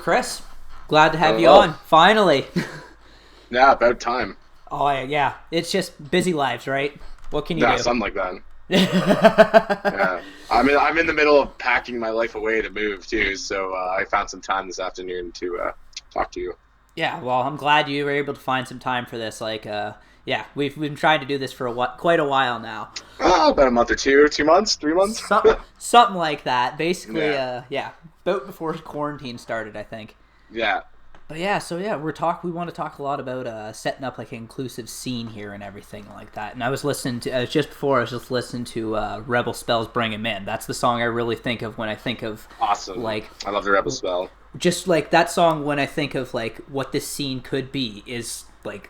Chris, glad to have you Hello. on. Finally. Yeah, about time. Oh yeah, it's just busy lives, right? What can you Yeah, do? something like that. Yeah, I'm in the middle of packing my life away to move too, so I found some time this afternoon to talk to you. Yeah, well, I'm glad you were able to find some time for this. Yeah, we've been trying to do this for quite a while now. About a month or two, 2 months, 3 months. Something like that. Basically, Yeah, yeah, about before quarantine started, I think. yeah, But yeah, so yeah, we want to talk a lot about setting up like an inclusive scene here and everything like that. And I was listening to just before I was just listening to Rebel Spell's "Bring 'Em In." That's the song I really think of when I think of awesome. like I love the Rebel spell. just like that song when I think of like what this scene could be is like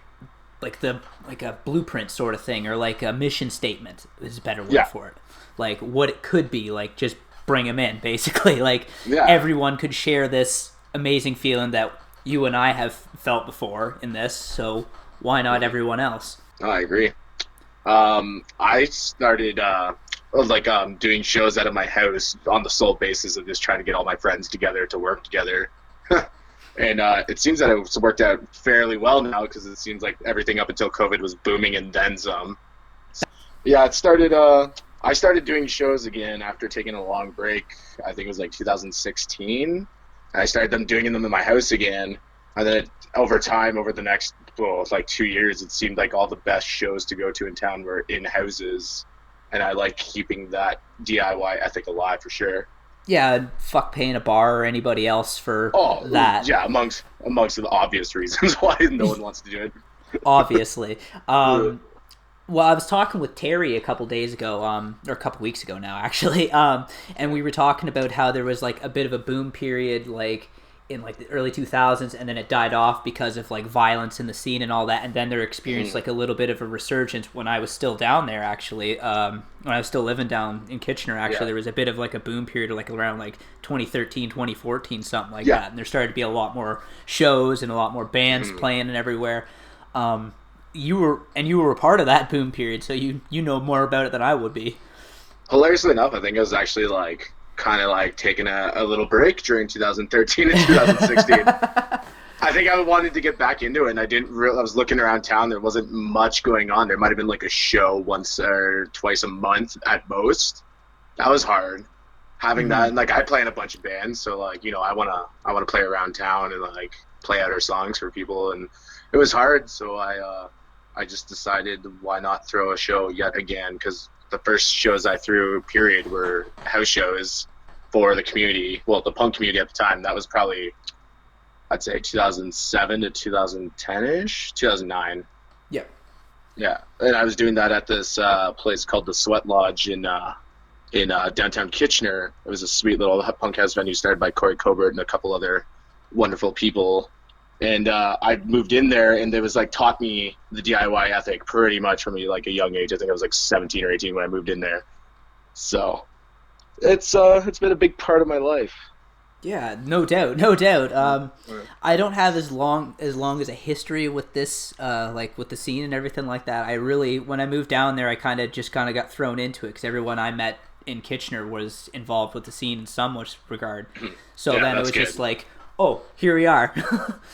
a blueprint sort of thing, or like a mission statement is a better word Yeah, for it. Like what it could be, like just bring them in basically. Like yeah, everyone could share this amazing feeling that you and I have felt before in this, so why not everyone else? no, I agree. I started doing shows out of my house on the sole basis of just trying to get all my friends together to work together. And it seems that it's worked out fairly well now because it seems like everything up until COVID was booming and then some. Yeah, it started. I started doing shows again after taking a long break. I think it was like 2016. And I started doing them in my house again, and then over time, over the next like 2 years, it seemed like all the best shows to go to in town were in houses, and I like keeping that DIY ethic alive for sure. Yeah, fuck paying a bar or anybody else for Oh, that. yeah, amongst the obvious reasons why no one wants to do it. Obviously. Uh, Well, I was talking with Terry a couple days ago, or a couple weeks ago now, actually, and we were talking about how there was like a bit of a boom period, like in like the early 2000s, and then it died off because of like violence in the scene and all that, and then there experienced like a little bit of a resurgence when I was still down there, actually, when I was still living down in Kitchener. Actually, yeah, there was a bit of like a boom period, like around like 2013, 2014, something like yeah. that, and there started to be a lot more shows and a lot more bands playing and everywhere. Um, you were a part of that boom period, so you know more about it than I would be. Hilariously enough, I think I was actually like kind of like taking a little break during 2013 and 2016. I think I wanted to get back into it, and I didn't. I was looking around town. There wasn't much going on. There might have been like a show once or twice a month at most. That was hard having that. Mm-hmm. And like I play in a bunch of bands, so like I wanna play around town and like play out our songs for people, and it was hard. So I just decided why not throw a show yet again, because the first shows I threw, period, were house shows for the community. Well, the punk community at the time. That was probably, I'd say, 2007 to 2010-ish, 2009. Yep. Yeah, and I was doing that at this place called the Sweat Lodge in downtown Kitchener. It was a sweet little punk house venue started by Corey Cobert and a couple other wonderful people. And I moved in there, and they was like taught me the DIY ethic pretty much from like a young age. I think I was like 17 or 18 when I moved in there. So it's been a big part of my life. Yeah, no doubt, no doubt. Right. I don't have as long as a history with this, like with the scene and everything like that. I really, when I moved down there, I kind of got thrown into it because everyone I met in Kitchener was involved with the scene in some regard. So Yeah, then it that's was just good. like, oh, here we are.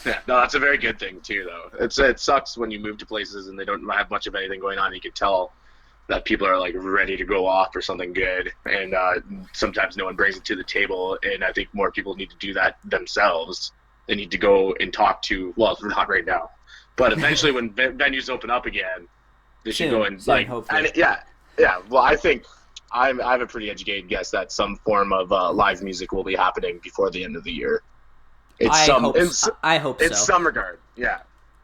Yeah, no, that's a very good thing too, though. It sucks when you move to places and they don't have much of anything going on. You can tell that people are like ready to go off for something good, and sometimes no one brings it to the table. And I think more people need to do that themselves. They need to go and talk to, well, not right now, but eventually when venues open up again, they should go Soon, and soon, like, hopefully. and yeah, yeah. Well, I think I have a pretty educated guess that some form of live music will be happening before the end of the year. It's I some hope, I hope in so. some regard, yeah.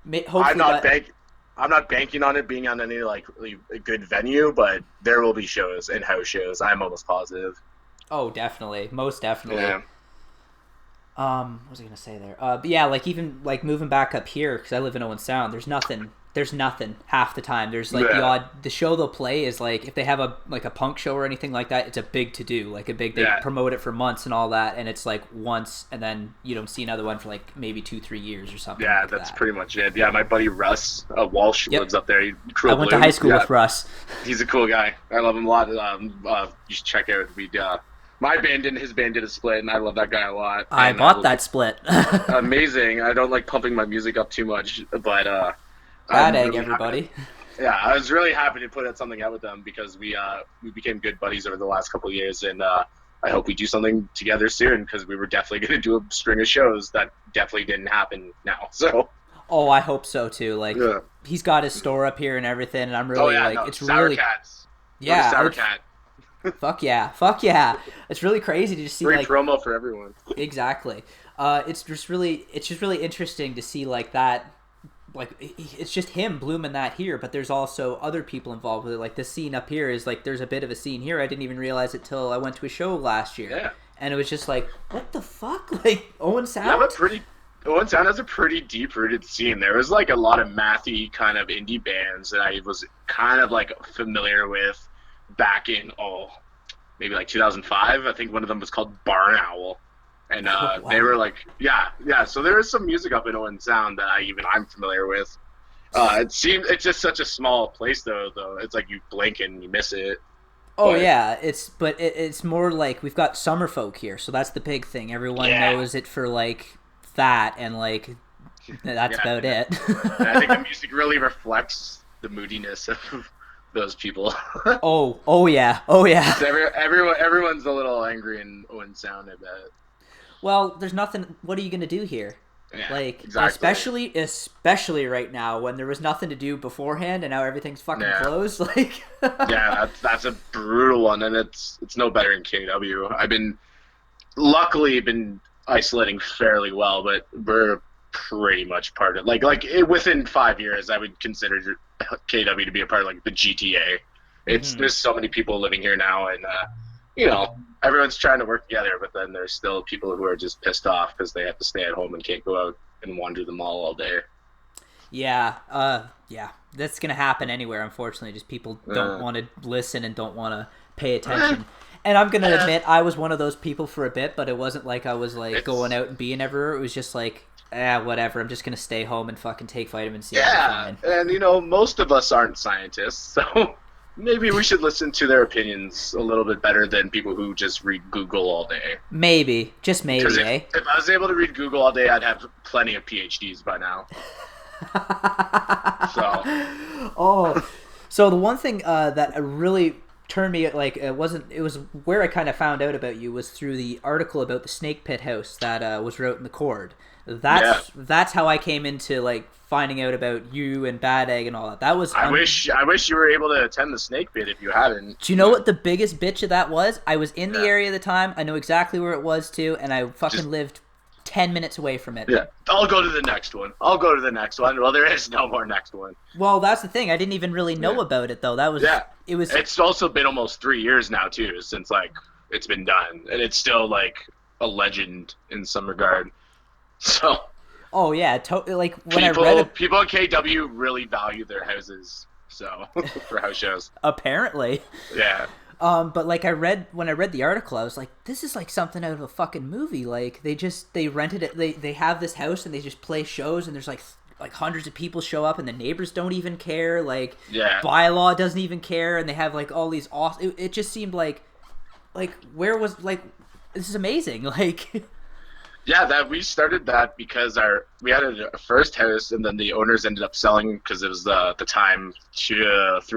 I'm Hopefully, not but bank I'm not banking on it being on any like really a good venue, but there will be shows and house shows. I'm almost positive. oh, definitely, most definitely. Yeah. What was I gonna say there? But yeah, like even like moving back up here because I live in Owen Sound. There's nothing. There's nothing half the time. There's like Yeah. the show they'll play is like if they have a punk show or anything like that, it's a big to do. Like a big they Yeah. promote it for months and all that, and it's like once and then you don't see another one for like maybe 2-3 years or something Yeah, like that's that. pretty much it. Yeah, my buddy Russ Walsh Yep. lives up there. I Cruel went to Blue. high school Yeah, with Russ. he's a cool guy. I love him a lot. You should check out. My band and his band did a split, and I love that guy a lot. I And bought that split. amazing. I don't like pumping my music up too much, but Bad I'm egg, really happy. everybody. Yeah, I was really happy to put out something out with them because we became good buddies over the last couple of years, and I hope we do something together soon because we were definitely going to do a string of shows that definitely didn't happen now. So Oh, I hope so too. Like yeah. he's got his store up here and everything, and I'm Oh really yeah, like, no, it's Sour really, Cats. Go to yeah, Sour it's Cat. fuck yeah. It's really crazy to just see Free like promo for everyone. exactly. It's just really interesting to see like that. Like it's just him blooming that here, but there's also other people involved with it. Like the scene up here is like there's a bit of a scene here. I didn't even realize it till I went to a show last year, Yeah. and it was just like, what the fuck? Like Owen You have a Sound? pretty Owen Sound has a pretty deep rooted scene. There was like a lot of mathy kind of indie bands that I was kind of like familiar with back in maybe like 2005. I think one of them was called Barn Owl, and Oh, they were wow. like yeah. So there is some music up in Owen Sound that I'm familiar with. It's just such a small place though. It's like you blink and you miss it. Oh But yeah, it's more like we've got summer folk here, so that's the big thing. Everyone yeah, knows it for like that, and like that's yeah. about it. And I think the music really reflects the moodiness of those people. Oh yeah, oh yeah. So everyone's a little angry in Owen Sound, I bet. Well, there's nothing. What are you gonna do here? Yeah, Like, exactly. especially right now when there was nothing to do beforehand, and now everything's fucking Yeah, closed. Like, yeah, that's a brutal one, and it's no better in KW. I've been luckily been isolating fairly well, but we're pretty much part of within 5 years, I would consider KW to be a part of like the GTA. It's hmm There's so many people living here now, and you know everyone's trying to work together, but then there's still people who are just pissed off because they have to stay at home and can't go out and wander the mall all day. yeah, yeah, that's gonna happen anywhere. Unfortunately, just people don't Uh, want to listen and don't want to pay eh, attention. And I'm gonna eh, admit, I was one of those people for a bit, but it wasn't like I was like going it's out and being everywhere. It was just like, whatever. I'm just gonna stay home and fucking take vitamin C. I'll be Yeah, fine. and most of us aren't scientists, so maybe we should listen to their opinions a little bit better than people who just read Google all day. Maybe, just Because maybe, eh? if I was able to read Google all day, I'd have plenty of PhDs by now. So Oh, so the one thing that really turned me like it was where I kind of found out about you was through the article about the snake pit house that was wrote in the Cord. yeah, That's how I came into like finding out about you and Bad Egg and all that. That was I wish you were able to attend the snake pit if you hadn't. Do you know what the biggest bitch of that was? I was in the Yeah, area at the time. I know exactly where it was too, and I just fucking lived 10 minutes away from it. yeah. I'll go to the next one. I'll go to the next one. Well, there is no more next one. Well, that's the thing. I didn't even really Yeah, know about it though. That was yeah. it was It's also been almost 3 years now too since like it's been done, and it's still like a legend in some regard. So Oh yeah, like when I read it, people in KW really value their houses. So for house shows, apparently. yeah, But like when I read the article, I was like, this is like something out of a fucking movie. Like they rented it. They have this house and they just play shows and there's like hundreds of people show up and the neighbors don't even care. Like yeah, bylaw doesn't even care and they have like all these awesome. It just seemed like where was like this is amazing. Like yeah. That we started that because we had a first house, and then the owners ended up selling because it was the time 3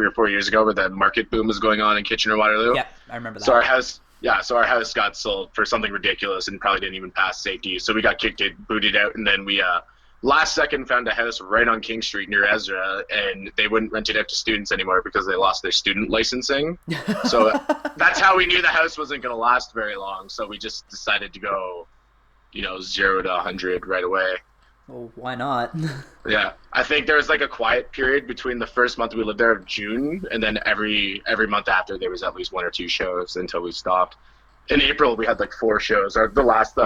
or 4 years ago where the market boom was going on in Kitchener Waterloo. yeah, I remember So that. our house got sold for something ridiculous and probably didn't even pass safety. So we got kicked it, booted out, and then we last second found a house right on King Street near Ezra, and they wouldn't rent it out to students anymore because they lost their student licensing. So that's how we knew the house wasn't going to last very long. So we just decided to go, 0 to 100 right away. Well, why not? Yeah, I think there was like a quiet period between the first month we lived there of June, and then every month after there was at least 1 or 2 shows until we stopped. In April we had like 4 shows. Or the last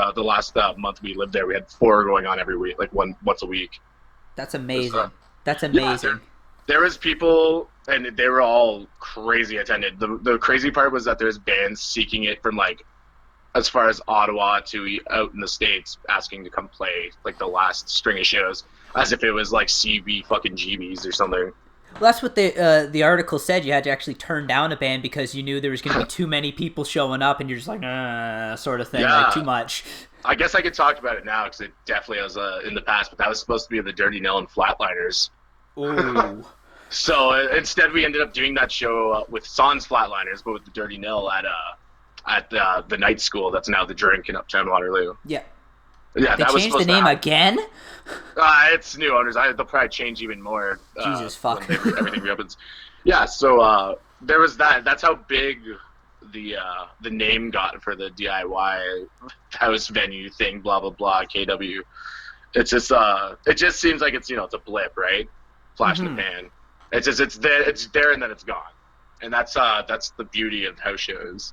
month we lived there, we had 4 going on every week, like once a week. That's It was, amazing. That's yeah, amazing. there was people, and they were all crazy attended. The crazy part was that there's bands seeking it from like as far as Ottawa to out in the States asking to come play like the last string of shows as if it was like CB fucking GBs or something. Well, that's what the article said. You had to actually turn down a band because you knew there was going to be too many people showing up, and you're just like, sort of thing, like too Yeah, much. I guess I could talk about it now because it definitely was in the past, but that was supposed to be the Dirty Nil and Flatliners. Oh, So instead, we ended up doing that show with Sans Flatliners, but with the Dirty Nil at the night school that's now the Drink in Uptown Waterloo. yeah. Yeah, They that was changed the supposed to name happen. again. It's new owners. They'll probably change even more Jesus fuck. when everything reopens. Yeah, so there was that. That's how big the name got for the DIY house venue thing. Blah blah blah. KW. It's just it just seems like it's a blip, right? Flash in the pan. It's there and then it's gone. And that's the beauty of house shows.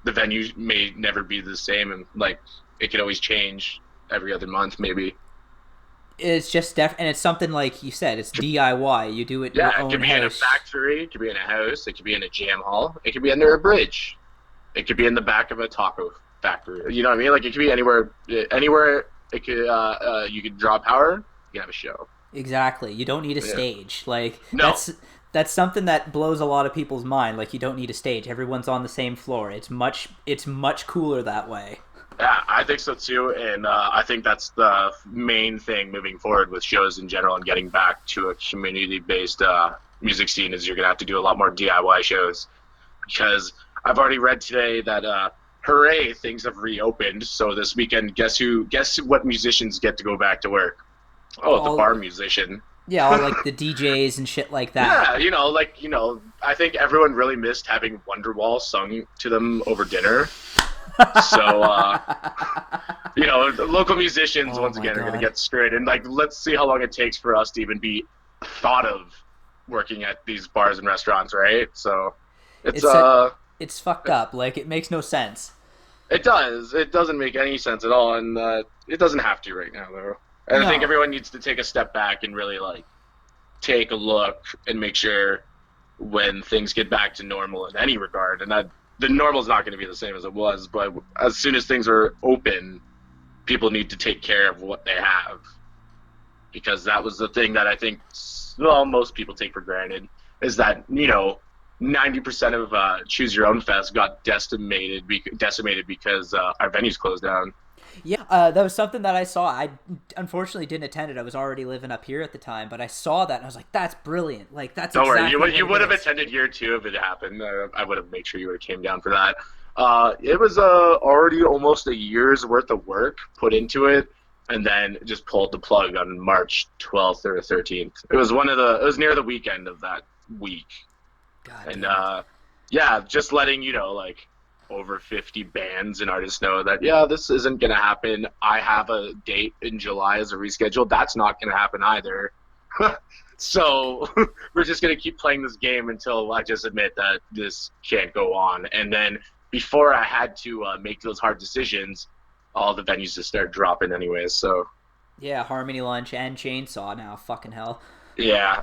The venue may never be the same, and like it could always change every other month, maybe. It's just and it's something like you said. It's DIY. You do it in Yeah, your it own could be in a house. factory, it could be in a house, it could be in a jam hall, it could be under a bridge, it could be in the back of a taco factory. You know what I mean? Like it could be anywhere. Anywhere it could. You could draw power. You can have a show. Exactly. You don't need a Yeah. stage. Like No. that's something that blows a lot of people's mind. Like you don't need a stage. Everyone's on the same floor. It's much cooler that way. Yeah, I think so too, and I think that's the main thing moving forward with shows in general and getting back to a community-based music scene is you're gonna have to do a lot more DIY shows because I've already read today that hooray, things have reopened. So this weekend, guess what musicians get to go back to work? Oh, the All bar musician. Yeah, all like the DJs and shit like that. Yeah, I think everyone really missed having Wonderwall sung to them over dinner. So, the local musicians Oh once my again are going to God. get screwed, and like, let's see how long it takes for us to even be thought of working at these bars and restaurants, right? So, it's It's fucked up. Like it makes no sense. it doesn't make any sense at all, and it doesn't have to right now though. And I think No. everyone needs to take a step back and really like take a look and make sure when things get back to normal in any regard, and that the normal is not going to be the same as it was, but as soon as things are open, people need to take care of what they have, because that was the thing that I think most people take for granted is that 90% of Choose Your Own Fest got decimated because our venues closed down. Yeah, that was something that I saw. I unfortunately didn't attend it. I was already living up here at the time, but I saw that and I was like, "That's brilliant!" Like that's Don't worry, exactly you what would it have is. attended year two if it happened. I would have made sure you would have came down for that. It was already almost a year's worth of work put into it, and then just pulled the plug on March 12th or 13th. It was it was near the weekend of that week, God and damn it. yeah, just letting like over 50 bands and artists know that this isn't gonna happen. I have a date in July as a reschedule. That's not gonna happen either. So we're just gonna keep playing this game until I just admit that this can't go on. And then before I had to make those hard decisions, all the venues just started dropping anyways. So Yeah, Harmony Lunch and Chainsaw now. Fucking hell. yeah,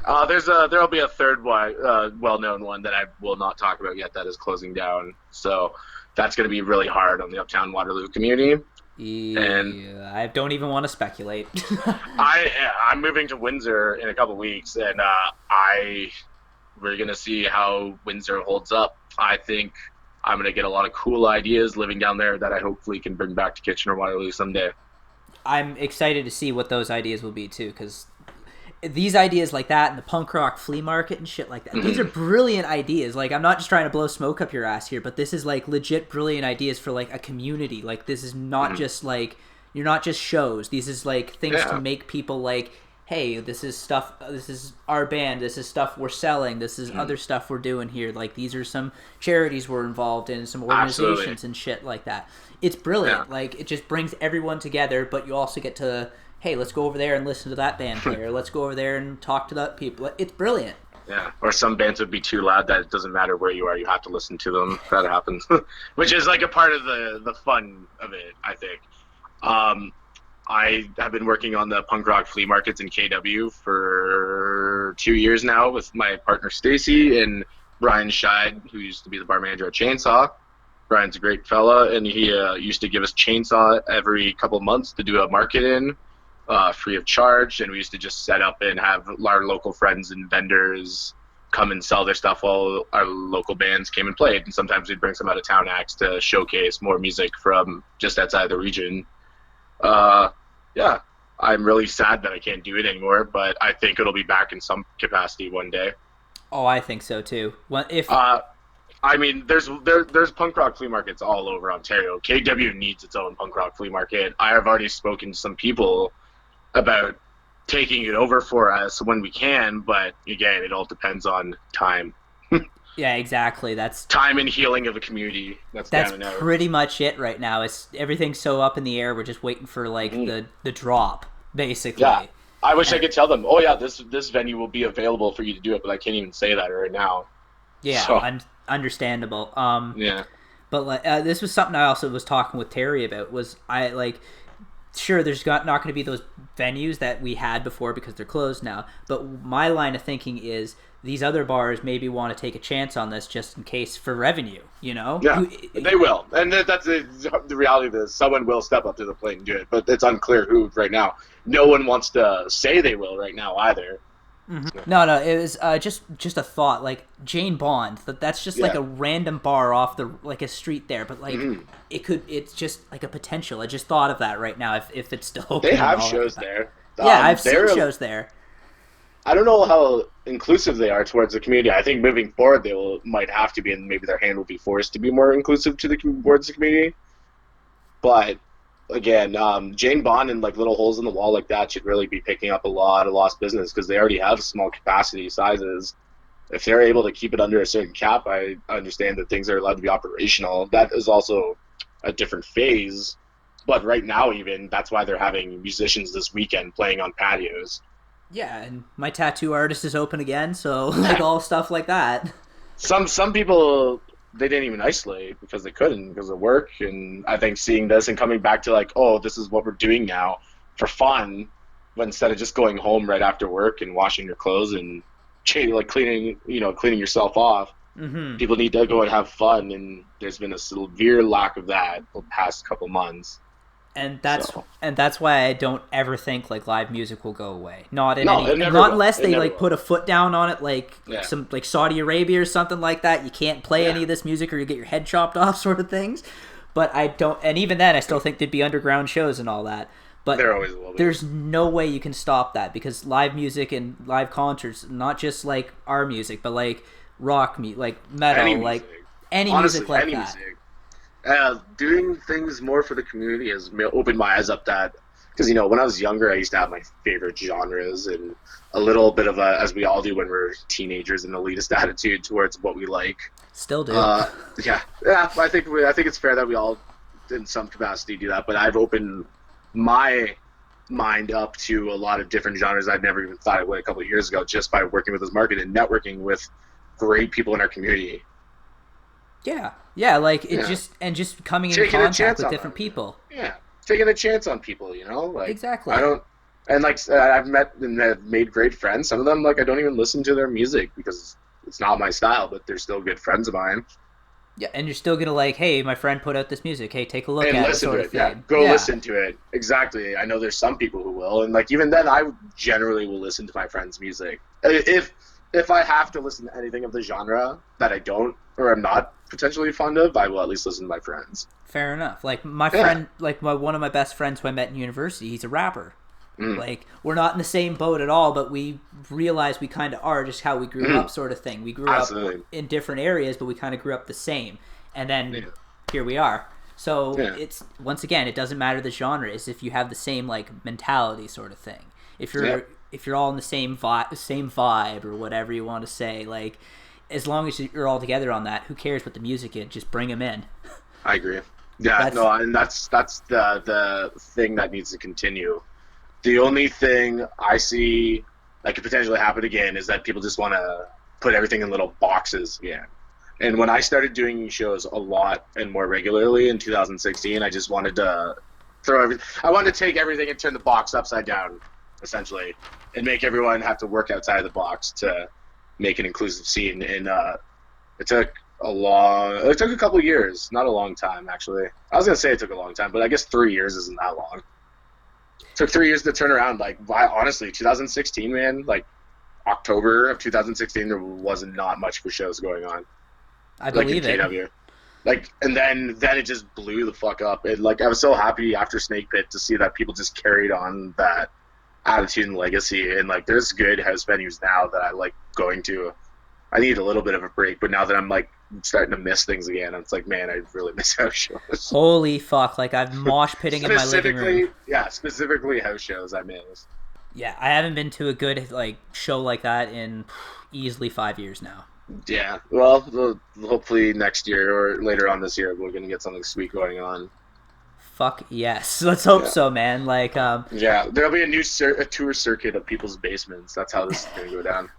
there'll be a third one, well-known one that I will not talk about yet that is closing down. So that's gonna be really hard on the Uptown Waterloo community. And Yeah, I don't even want to speculate. I'm moving to Windsor in a couple weeks, and we're gonna see how Windsor holds up. I think I'm gonna get a lot of cool ideas living down there that I hopefully can bring back to Kitchener Waterloo someday. I'm excited to see what those ideas will be too, because these ideas like that and the punk rock flea market and shit like that, these are brilliant ideas. Like I'm not just trying to blow smoke up your ass here, but this is like legit brilliant ideas for like a community. Like this is not just like you're not just shows. These is like things to Yeah, make people like, hey, this is stuff, this is our band, this is stuff we're selling, this is other stuff we're doing here. Like these are some charities we're involved in, some absolutely. organizations and shit like that. It's Yeah. brilliant. Like it just brings everyone together, but you also get to, hey, let's go over there and listen to that band player. Let's go over there and talk to that people. It's brilliant. Yeah, or some bands would be too loud that it doesn't matter where you are, you have to listen to them. That happens, which is like a part of the fun of it, I think. Um, I have been working on the punk rock flea markets in KW for 2 years now with my partner Stacy and Brian Scheid, who used to be the bar manager at Chainsaw. Brian's a great fella, and he used to give us Chainsaw every couple months to do a market in. free of charge, and we used to just set up and have our local friends and vendors come and sell their stuff while our local bands came and played. And sometimes we'd bring some out of town acts to showcase more music from just outside the region. Uh, yeah, I'm really sad that I can't do it anymore, but I think it'll be back in some capacity one day. Oh, I think so too. Well, if Uh, I mean, there's punk rock flea markets all over Ontario. KW needs its own punk rock flea market. I have already spoken to some people about taking it over for us when we can, but again, it all depends on time. yeah, exactly. Time and healing of a community. That's That's down and out. pretty much it right now. It's everything's so up in the air. We're just waiting for like the drop, Yeah. basically. I wish I And could tell them, oh yeah, this venue will be available for you to do it, but I can't even say that right now. yeah, So understandable. yeah, But like this was something I also was talking with Terry about. Was I like sure there's not going to be those venues that we had before because they're closed now. But my line of thinking is these other bars maybe want to take a chance on this just in case for revenue. You know? yeah, they will, and that's the reality of this. Someone will step up to the plate and do it, but it's unclear who right now. No one wants to say they will right now either. No, no, it was just a thought. Like Jane Bond, that's just like Yeah. a random bar off the like a street there, but like it's just like a potential. I just thought of that right now. If it's still open, They and have all shows that. there. Yeah, I've seen they're shows there. I don't know how inclusive they are towards the community. I think moving forward they might have to be, and maybe their hand will be forced to be more inclusive to towards the community. But again, Jane Bond and like little holes in the wall like that should really be picking up a lot of lost business because they already have small capacity sizes. If they're able to keep it under a certain cap, I understand that things are allowed to be operational. That is also a different phase. But right now, even that's why they're having musicians this weekend playing on patios. Yeah, and my tattoo artist is open again, so like all stuff like that. Some people they didn't even isolate because they couldn't because of work, and I think seeing this and coming back to like, oh, this is what we're doing now for fun, but instead of just going home right after work and washing your clothes and like cleaning yourself off, hmm people need to go and have fun, and there's been a severe lack of that the past couple months. And So that's why I don't ever think like live music will go away. Not in no, any, it never not will. unless It they never like will. put a foot down on it, like Yeah, some like Saudi Arabia or something like that. You can't play any yeah. of this music or you get your head chopped off, sort of things. But I don't, and even then, I still think there'd be underground shows and all that. But There always will be. there's no way you can stop that because live music and live concerts, not just like our music, but like rock music, like Any metal, like music. any Honestly, music like any that. music. Doing things more for the community has opened my eyes up that because when I was younger, I used to have my favorite genres and a little bit of a, as we all do when we're teenagers, an elitist attitude towards what we like. Still do. Uh, yeah. I think it's fair that we all, in some capacity, do that. But I've opened my mind up to a lot of different genres I'd never even thought I would a couple of years ago, just by working with this market and networking with great people in our community. Yeah, yeah, like it Yeah. just coming in Taking a contact chance with on different them. people. Yeah, taking a chance on people, like Exactly. I don't, and like I've met and have made great friends. Some of them, like I don't even listen to their music because it's not my style, but they're still good friends of mine. Yeah, and you're still gonna like, hey, my friend put out this music. Hey, take a look And at it, listen to sort of it, yeah. thing. Go Yeah, listen to it. Exactly. I know there's some people who will, and like even then, I generally will listen to my friends' music. If I have to listen to anything of the genre that I don't or am not potentially fond of, I will at least listen to my friends. fair enough. Like my Yeah. friend, like one of my best friends who I met in university, he's a rapper. Mm. Like we're not in the same boat at all, but we realize we kind of are, just how we grew Mhm. up, sort of thing. We grew up Absolutely. in different areas, but we kind of grew up the same, and then Yeah. here we are. So Yeah. it's once again, it doesn't matter the genre. It's if you have the same like mentality, sort of thing. If you're Yeah. if you're all in the same vibe or whatever you want to say, like as long as you're all together on that, who cares what the music is? Just bring them in. I agree. Yeah, That's no, and that's the thing that needs to continue. The only thing I see that could potentially happen again is that people just want to put everything in little boxes again. And when I started doing shows a lot and more regularly in 2016, I just wanted to I wanted to take everything and turn the box upside down, essentially, and make everyone have to work outside of the box to make an inclusive scene. And it took it took a couple years, not a long time, actually. I was going to say it took a long time, but I guess 3 years isn't that long. Took 3 years to turn around. Like, honestly, 2016, man, like October of 2016, there was not much for shows going on, I like in believe it. KW. Like, and then it just blew the fuck up. It, like, I was so happy after Snake Pit to see that people just carried on that attitude and legacy. And like, there's good house venues now that I like going to. I need a little bit of a break, but now that I'm like starting to miss things again, it's like, man, I really miss house shows. Holy fuck! Like I've mosh pitting in my living room. Specifically, yeah, specifically house shows I miss. Yeah, I haven't been to a good like show like that in easily 5 years now. Yeah, well, hopefully next year or later on this year, we're gonna get something sweet going on. Fuck yes, let's hope Yeah, so, man. Like, yeah, there'll be a new a tour circuit of people's basements. That's how this is gonna go down.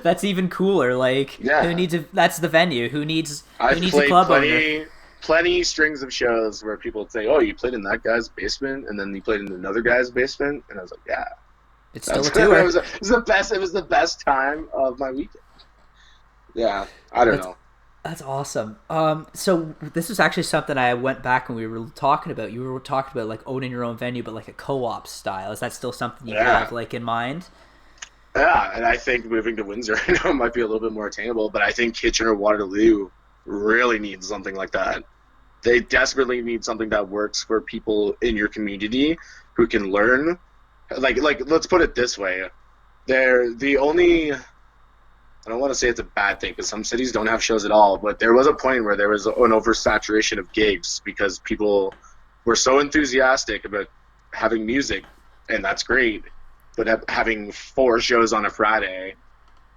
that's even cooler. Like, who Yeah, needs a? That's the venue. Who I've needs a played club owner? plenty strings of shows where people would say, "Oh, you played in that guy's basement, and then you played in another guy's basement," and I was like, "Yeah, It's still that's a tour. it was the best. It was the best time of my weekend." Yeah, I don't That's know. that's awesome. So this was actually something I went back and we were talking about. You were talking about like owning your own venue, but like a co-op style. Is that still something you Yeah, have like in mind? yeah, and I think moving to Windsor, I know, might be a little bit more attainable, but I think Kitchener Waterloo really needs something like that. They desperately need something that works for people in your community who can learn. Like let's put it this way: they're the only. I don't want to say it's a bad thing because some cities don't have shows at all, but there was a point where there was an oversaturation of gigs because people were so enthusiastic about having music, and that's great, but having 4 shows on a Friday,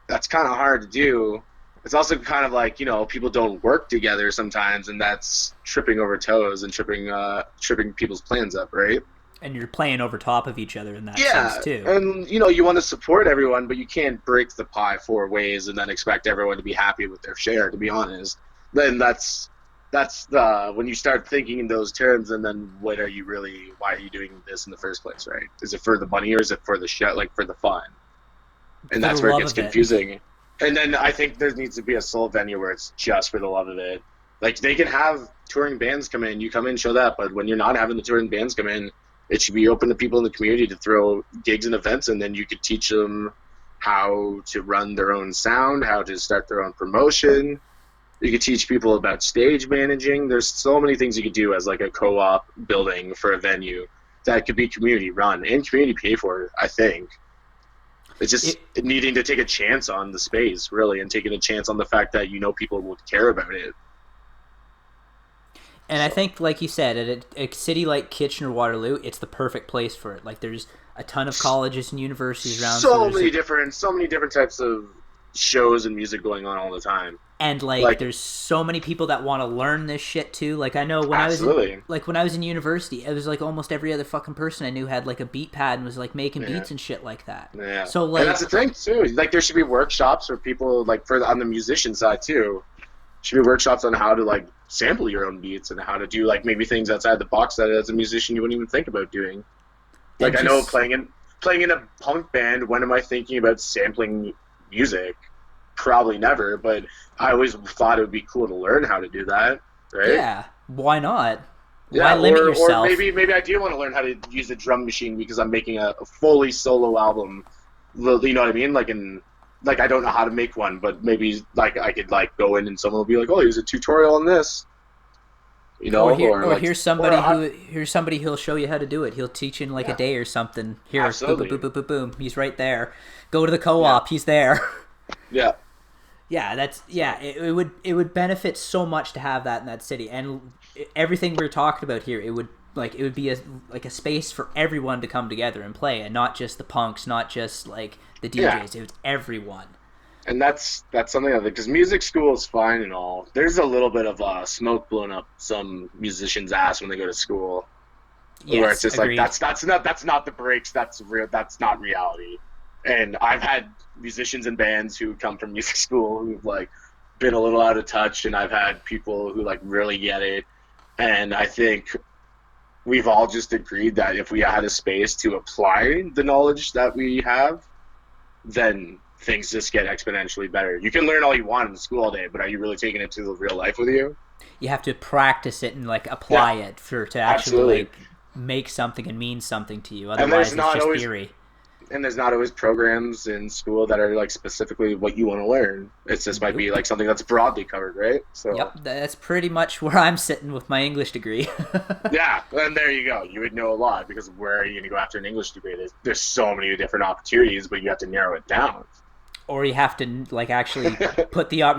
that's kind of hard to do. It's also kind of like, people don't work together sometimes, and that's tripping over toes and tripping people's plans up, right? And you're playing over top of each other in that sense Yeah, too. and you want to support everyone, but you can't break the pie 4 ways and then expect everyone to be happy with their share. To be honest, then that's the when you start thinking in those terms, and then what are you really? Why are you doing this in the first place? Right? Is it for the money or is it for the show, like for the fun? And For the that's where it love gets of it. confusing. And then I think there needs to be a sole venue where it's just for the love of it. Like they can have touring bands come in, you come in, show that, but when you're not having the touring bands come in, it should be open to people in the community to throw gigs and events, and then you could teach them how to run their own sound, how to start their own promotion. You could teach people about stage managing. There's so many things you could do as like a co-op building for a venue that could be community run and community pay for, I think. It's just It, needing to take a chance on the space, really, and taking a chance on the fact that people would care about it. and I So, think, like you said, at a city like Kitchener Waterloo, it's the perfect place for it. Like, there's a ton of colleges and universities around, so so there's many different types of shows and music going on all the time. and like Like, there's so many people that want to learn this shit too. Like I know absolutely. when I was in university, it was like almost every other fucking person I knew had like a beat pad and was like making Yeah. beats and shit like that. Yeah. So And that's like the thing too. Like there should be workshops for people like on the musician side too. Should be workshops on how to like sample your own beats and how to do like maybe things outside the box that as a musician you wouldn't even think about doing. and Like I know just playing in a punk band, when am I thinking about sampling music? Probably never, but I always thought it would be cool to learn how to do that, right? yeah, why not? Why Yeah, limit or yourself? maybe I do want to learn how to use a drum machine because I'm making a fully solo album. You know what I mean? Like I don't know how to make one, but maybe like I could like go in and someone will be like, "Oh, here's a tutorial on this," or like, or Here's somebody who'll show you how to do it. He'll teach you in like a yeah, day or something. Here, boom, boom, absolutely, boom, boom, boom, boom. He's right there. Go to the yeah, co-op. He's there. yeah, It would benefit so much to have that in that city, and everything we're talking about here, it would be a space for everyone to come together and play, and not just the punks, not just like the yeah. DJs. It was everyone. And that's something that because music school is fine and all. There's a little bit of smoke blowing up some musicians' ass when they go to school, where it's Yes, just like agreed. that's not the breaks. That's real. That's not reality. And I've had musicians and bands who come from music school who've like been a little out of touch, and I've had people who like really get it. And I think we've all just agreed that if we had a space to apply the knowledge that we have, then things just get exponentially better. You can learn all you want in school all day, but are you really taking it to the real life with you? You have to practice it and like Yeah, apply it for to actually absolutely. like make something and mean something to you. And Otherwise, it's just theory. there's not always programs in school that are like specifically what you want to learn. It just might be like something that's broadly covered, right? So Yep, that's pretty much where I'm sitting with my English degree. yeah, and there you go. You would know a lot because where are you going to go after an English degree? There's so many different opportunities, but you have to narrow it down. Or you have to like actually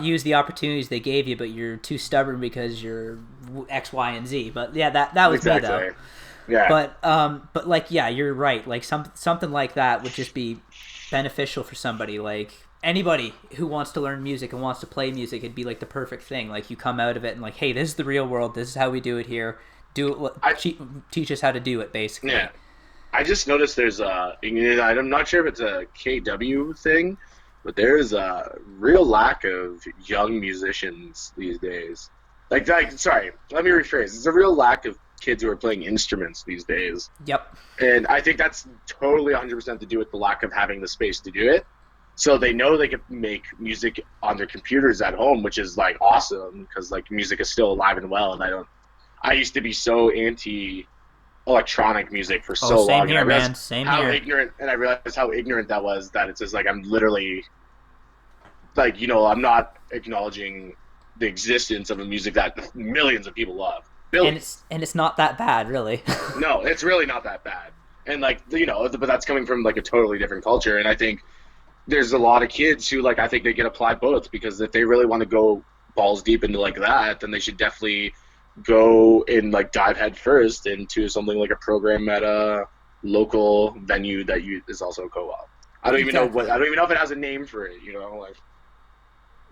use the opportunities they gave you, but you're too stubborn because you're X, Y, and Z. But yeah, that was me though. Yeah. But like yeah, you're right. Like something like that would just be beneficial for somebody. Like anybody who wants to learn music and wants to play music, it'd be like the perfect thing. Like you come out of it and like, hey, this is the real world. This is how we do it here. Teach us how to do it, basically. Yeah. I just noticed there's I'm not sure if it's a KW thing, but there's a real lack of young musicians these days. Sorry, let me rephrase. There's a real lack of kids who are playing instruments these days. Yep. And I think that's totally 100% to do with the lack of having the space to do it. So they know they can make music on their computers at home, which is like awesome because like music is still alive and well. And I used to be so anti electronic music for so long. Same here, man. Same here. Ignorant, and I realized how ignorant that was. That it's just like I'm literally like I'm not acknowledging the existence of a music that millions of people love. Billions. And it's not that bad, really. No, it's really not that bad. And like but that's coming from like a totally different culture. And I think there's a lot of kids who like I think they can apply both because if they really want to go balls deep into like that, then they should definitely go and like dive head first into something like a program at a local venue that is also a co-op. I don't even know if it has a name for it. Like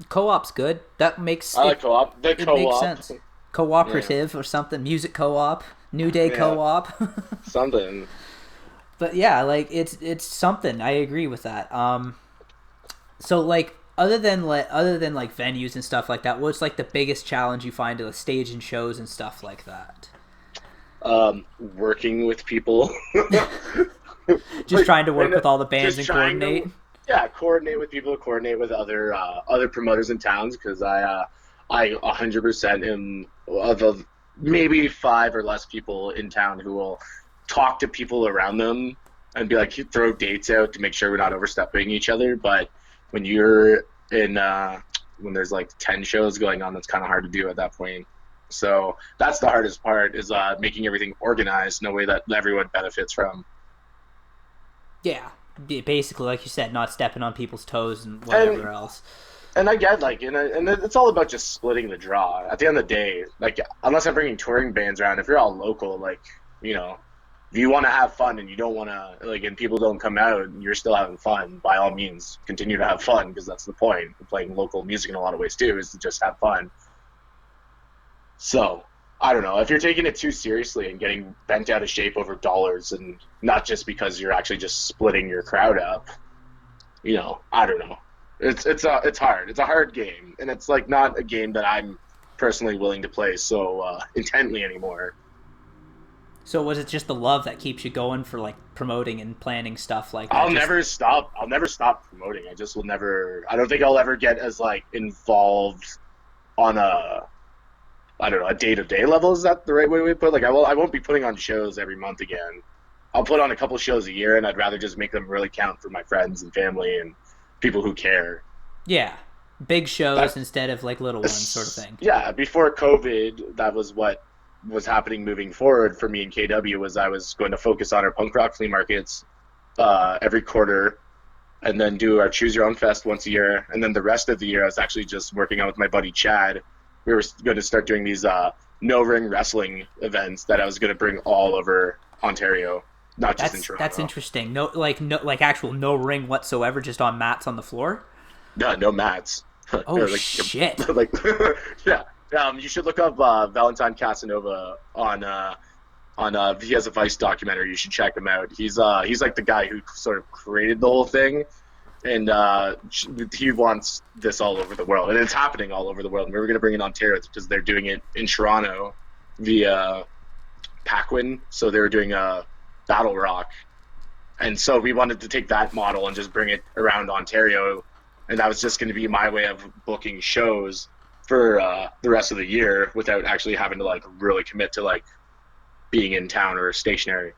co-op's good. That makes I like co-op. It makes sense. Cooperative or something. Music co-op. New Day co-op. Something. But yeah, like it's something. I agree with that. So like other than venues and stuff like that, what's like the biggest challenge you find to the stage and shows and stuff like that? Working with people. Just trying to work with all the bands and coordinate. Coordinate with people, coordinate with other promoters in towns because I 100% am of maybe 5 or less people in town who will talk to people around them and be like throw dates out to make sure we're not overstepping each other. But when you're in when there's like 10 shows going on, that's kind of hard to do at that point. So that's the hardest part is making everything organized in a way that everyone benefits from. Yeah, basically, like you said, not stepping on people's toes and whatever else. And I get and it's all about just splitting the draw. At the end of the day, like unless I'm bringing touring bands around, if you're all local, like if you want to have fun and you don't want to and people don't come out and you're still having fun, by all means continue to have fun because that's the point of playing local music in a lot of ways too, is to just have fun. So I don't know if you're taking it too seriously and getting bent out of shape over dollars and not just because you're actually just splitting your crowd up. I don't know. It's hard. It's a hard game, and it's like not a game that I'm personally willing to play so intently anymore. So was it just the love that keeps you going for like promoting and planning stuff like that? I'll never stop promoting. I just will never. I don't think I'll ever get as like involved on a day-to-day level. Is that the right way to put it? Like I won't be putting on shows every month again. I'll put on a couple shows a year, and I'd rather just make them really count for my friends and family and people who care. Yeah, big shows instead of like little ones, sort of thing. Yeah, before COVID, that was what was happening moving forward for me in KW. Was I was going to focus on our punk rock flea markets every quarter, and then do our Choose Your Own Fest once a year, and then the rest of the year I was actually just working out with my buddy Chad. We were going to start doing these no ring wrestling events that I was going to bring all over Ontario. Not just in Toronto. That's interesting. No actual no ring whatsoever, just on mats on the floor. No mats. Oh shit! Yeah. You should look up Valentine Casanova on he has a Vice documentary. You should check him out. He's like the guy who sort of created the whole thing, and he wants this all over the world, and it's happening all over the world. And we were going to bring it in Ontario because they're doing it in Toronto via Paquin, so they were doing Battle Rock, and so we wanted to take that model and just bring it around Ontario, and that was just going to be my way of booking shows for the rest of the year without actually having to like really commit to like being in town or stationary.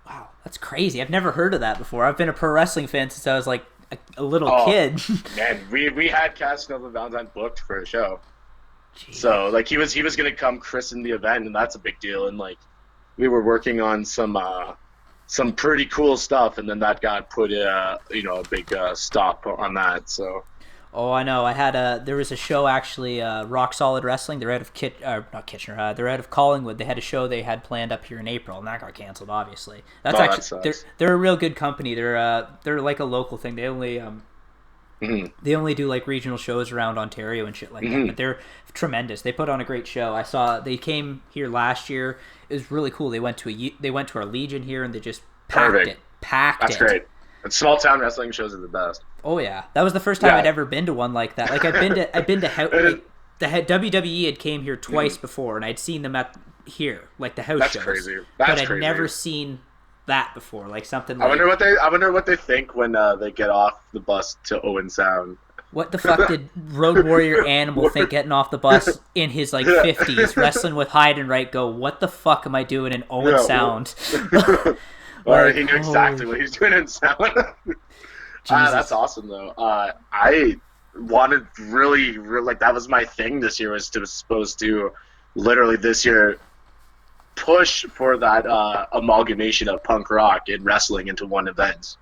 Wow, that's crazy. I've never heard of that before. I've been a pro wrestling fan since I was like a little Oh kid. man, we had Casanova Valentine booked for a show. Jeez. So like he was gonna come christen the event, and that's a big deal. And like we were working on some pretty cool stuff, and then that got put a big stop on that. So Oh, I know. There was a show actually, Rock Solid Wrestling. They're out of not Kitchener. They're out of Collingwood. They had a show they had planned up here in April, and that got canceled. Obviously, that's that actually sucks. they're a real good company. They're like a local thing. They only do like regional shows around Ontario and shit like that. But they're tremendous. They put on a great show. I saw they came here last year. It was really cool. They went to our Legion here, and they just packed Perfect. it. Packed That's it. great. And small town wrestling shows are the best. Oh yeah, that was the first time Yeah. I'd ever been to one like that. Like I've been to WWE had came here twice before, and I'd seen them at here, like the house That's shows. crazy. But That's I'd crazy. never seen that before, like something I like. wonder what they think when they get off the bus to Owen Sound. What the fuck did Road Warrior Animal think getting off the bus in his like 50s, wrestling with Hyde and Wright? Go, what the fuck am I doing in Owen Yeah, Sound? Or Like, he knew exactly what he was doing in Sound. Jesus. That's awesome though. I wanted really like that was my thing this year, was supposed to literally this year push for that amalgamation of punk rock and wrestling into one event,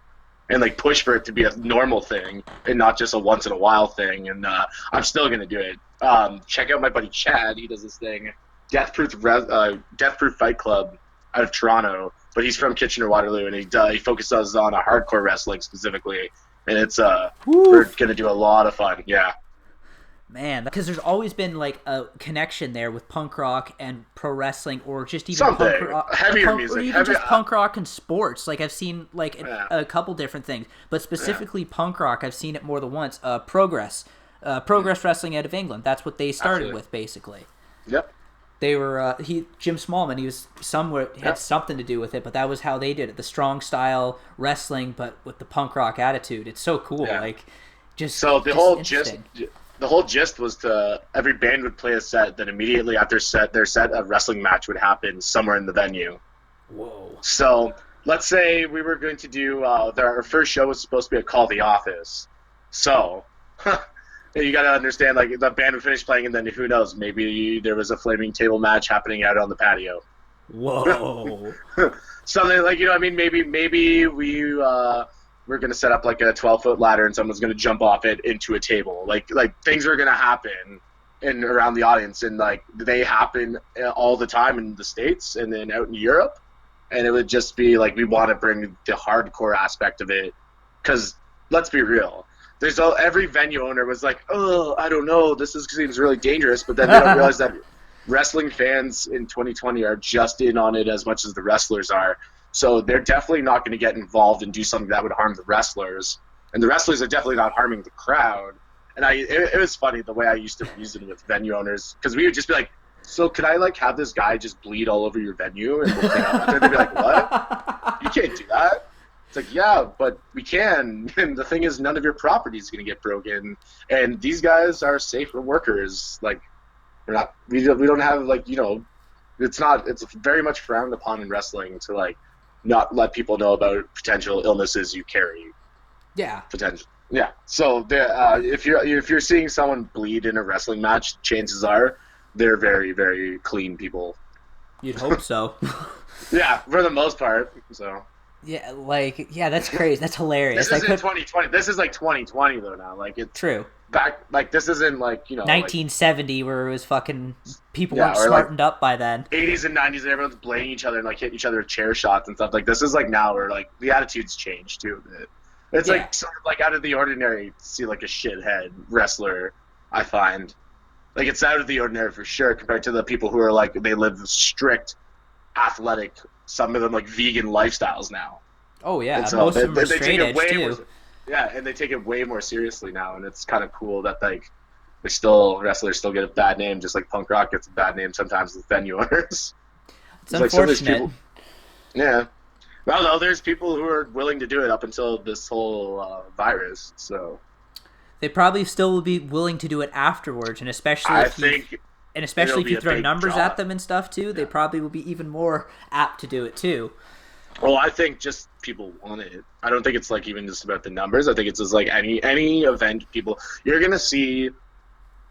and like push for it to be a normal thing and not just a once in a while thing. And I'm still gonna do it. Check out my buddy Chad. He does this thing, Death Proof Fight Club out of Toronto, but he's from Kitchener Waterloo, and he focuses on a hardcore wrestling specifically, and it's we're gonna do a lot of fun. Yeah. Man, because there's always been like a connection there with punk rock and pro wrestling, or just even Something. punk rock, Heavier music, or even heavy- just punk rock and sports. Like I've seen like Yeah. a couple different things, but specifically punk rock, I've seen it more than once. Progress Wrestling out of England. That's what they started Absolutely. with, basically. Yep. They were Jim Smallman. He was had something to do with it, but that was how they did it. The strong style wrestling, but with the punk rock attitude. It's so cool. Yeah. Like just So the just whole interesting. gist was to every band would play a set, then immediately after their set, a wrestling match would happen somewhere in the venue. Whoa. So let's say we were going to do our first show was supposed to be a Call the Office. So you got to understand, like the band would finish playing, and then who knows, maybe there was a flaming table match happening out on the patio. Whoa. Something like, you know what I mean? Maybe we're going to set up like a 12-foot ladder and someone's going to jump off it into a table. Like things are going to happen in around the audience, and like they happen all the time in the States and then out in Europe. And it would just be like, we want to bring the hardcore aspect of it, because let's be real. Every venue owner was like, oh, I don't know, seems really dangerous, but then they don't realize that wrestling fans in 2020 are just in on it as much as the wrestlers are. So they're definitely not going to get involved and do something that would harm the wrestlers. And the wrestlers are definitely not harming the crowd. And it was funny the way I used to reason with venue owners, because we would just be like, so could I like have this guy just bleed all over your venue? And they'd be like, what? You can't do that. It's like, yeah, but we can. And the thing is, none of your property is going to get broken. And these guys are safer workers. Like, we don't have, like, you know, it's very much frowned upon in wrestling to, like, not let people know about potential illnesses you carry. Yeah. Potential. Yeah. So if you're seeing someone bleed in a wrestling match, chances are they're very, very clean people. You'd hope so. Yeah, for the most part. So. Yeah, that's crazy. That's hilarious. This isn't 2020. This is like 2020 though now. Like it's true. Back, like this isn't like, you know, 1970 where it was fucking people Yeah, weren't or, like, smartened up by then. 80s and 90s and everyone's blading each other and like hitting each other with chair shots and stuff. Like this is like now where like the attitudes change too a bit. It's Yeah. like sort of like out of the ordinary to see like a shithead wrestler, I find. Like it's out of the ordinary for sure compared to the people who are like, they live strict athletic, some of them like vegan lifestyles now. Oh yeah, And so most of them are they straight take it edge way too. more, yeah, and they take it way more seriously now, and it's kind of cool that like wrestlers still get a bad name, just like punk rock gets a bad name sometimes with venue owners. It's like some of these unfortunate. Yeah. Well, no, there's people who are willing to do it up until this whole virus. So They probably still will be willing to do it afterwards, and especially I if you think And especially if be you a throw big numbers draw. at them and stuff too, they probably will be even more apt to do it too. Well, I think just people want it. I don't think it's like even just about the numbers. I think it's just like any event people you're gonna see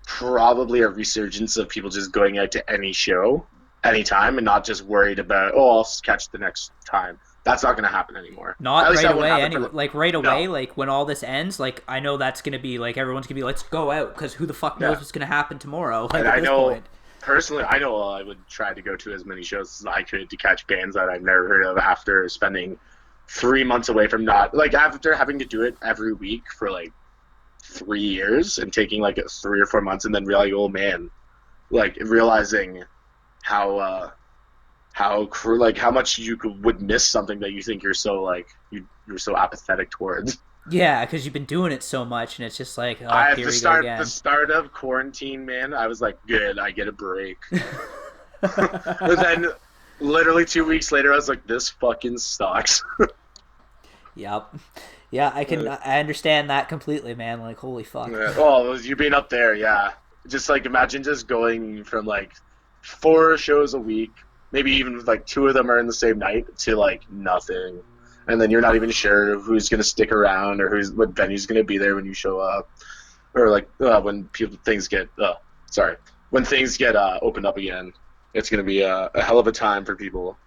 probably a resurgence of people just going out to any show anytime and not just worried about I'll catch the next time. That's not going to happen anymore. Not At least right that won't away, happen anyway. for, Like right no. away, like when all this ends, like I know that's gonna be like everyone's gonna be let's go out because who the fuck knows Yeah. what's gonna happen tomorrow? Like And at I this know point. personally, I know I would try to go to as many shows as I could to catch bands that I've never heard of after spending 3 months away from not like after having to do it every week for like 3 years and taking like 3 or 4 months and then realizing, oh man, like realizing how much would miss something that you think you're so like you're so apathetic towards. Yeah, because you've been doing it so much, and it's just like, oh, I at here the we go start the again. start of quarantine, man, I was like, good, I get a break. But then, literally 2 weeks later, I was like, this fucking sucks. Yep. Yeah, I understand that completely, man. Like, holy fuck. Oh, you being up there, yeah. Just like imagine just going from like 4 shows a week, maybe even like 2 of them are in the same night to like nothing, and then you're not even sure who's gonna stick around or what venue's gonna be there when you show up, or like when when things get opened up again. It's gonna be a hell of a time for people.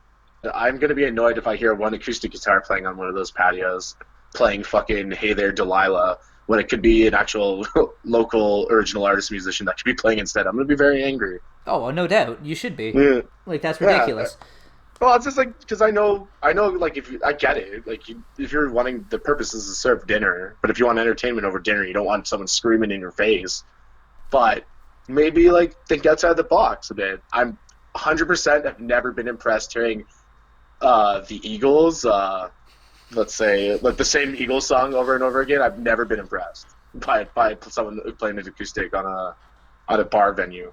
I'm gonna be annoyed if I hear one acoustic guitar playing on one of those patios, playing fucking "Hey There, Delilah," when it could be an actual local original artist musician that could be playing instead. I'm gonna be very angry. Oh, well, no doubt. You should be. Yeah. Like, that's Yeah. ridiculous. Well, it's just like because I know, like I get it. Like if you're wanting the purpose is to serve dinner, but if you want entertainment over dinner, you don't want someone screaming in your face. But maybe like think outside the box a bit. I'm 100% have never been impressed hearing the Eagles. Let's say like the same Eagles song over and over again. I've never been impressed by someone playing an acoustic on a bar venue.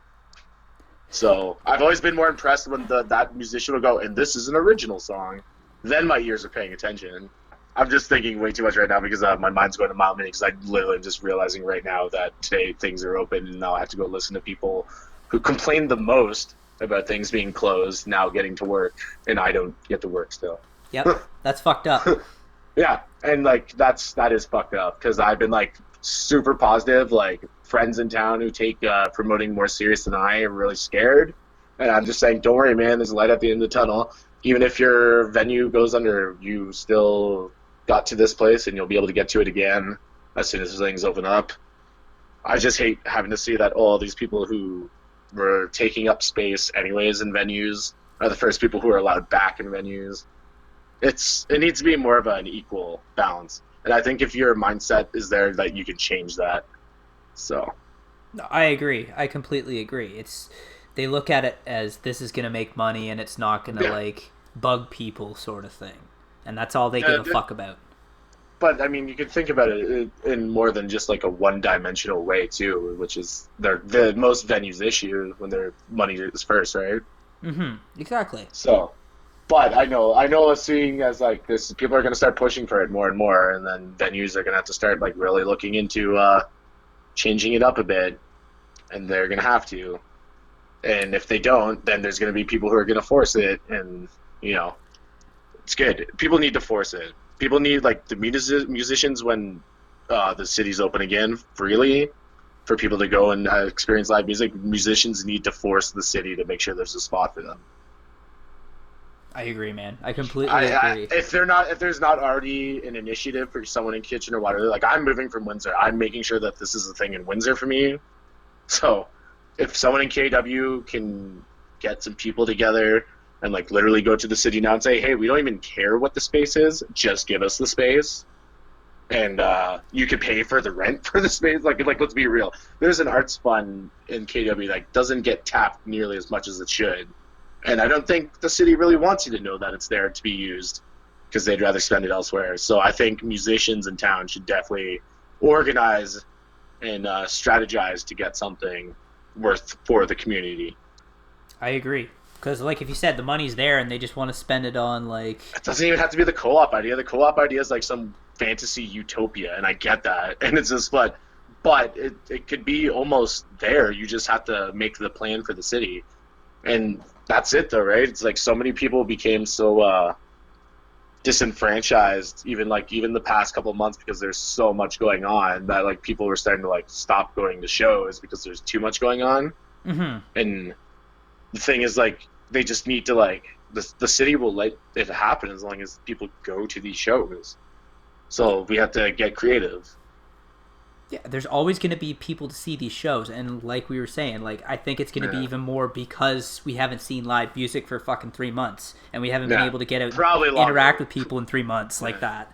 So I've always been more impressed when that musician will go, and this is an original song. Then my ears are paying attention. I'm just thinking way too much right now because my mind's going a mile a minute because I literally am just realizing right now that today things are open and now I have to go listen to people who complain the most about things being closed now getting to work, and I don't get to work still. Yep. That's fucked up. Yeah, and like that is fucked up because I've been like super positive. Like friends in town who take promoting more serious than I are really scared, and I'm just saying, don't worry, man. There's a light at the end of the tunnel. Even if your venue goes under, you still got to this place, and you'll be able to get to it again as soon as things open up. I just hate having to see that all these people who were taking up space anyways in venues are the first people who are allowed back in venues. It needs to be more of an equal balance, and I think if your mindset is there, that you can change that. So, I agree. I completely agree. They look at it as this is gonna make money and it's not gonna like bug people, sort of thing, and that's all they give a fuck about. But I mean, you can think about it in more than just like a one-dimensional way too, which is the most venues issue when their money is first, right? Mm-hmm. Exactly. So. But I know, seeing as like this, people are going to start pushing for it more and more, and then venues are going to have to start like really looking into changing it up a bit, and they're going to have to. And if they don't, then there's going to be people who are going to force it, and it's good. People need to force it. People need like the musicians when the city's open again freely for people to go and experience live music. Musicians need to force the city to make sure there's a spot for them. I agree, man. I completely agree. If there's not already an initiative for someone in Kitchener Waterloo, like I'm moving from Windsor, I'm making sure that this is a thing in Windsor for me. So, if someone in KW can get some people together and like literally go to the city now and say, hey, we don't even care what the space is, just give us the space, and you can pay for the rent for the space. Like let's be real. There's an arts fund in KW that doesn't get tapped nearly as much as it should. And I don't think the city really wants you to know that it's there to be used because they'd rather spend it elsewhere. So I think musicians in town should definitely organize and strategize to get something worth for the community. I agree. Because, like, if you said the money's there and they just want to spend it on, like... It doesn't even have to be the co-op idea. The co-op idea is like some fantasy utopia, and I get that. And it's just, but but it could be almost there. You just have to make the plan for the city, and that's it, though, right? It's like so many people became so disenfranchised, even the past couple of months, because there's so much going on that like people were starting to like stop going to shows because there's too much going on. Mm-hmm. And the thing is, like, they just need to like the city will let it happen as long as people go to these shows. So we have to get creative. Yeah, there's always going to be people to see these shows, and like we were saying, like I think it's going to be even more because we haven't seen live music for fucking 3 months, and we haven't been able to get out and interact with people in 3 months like that.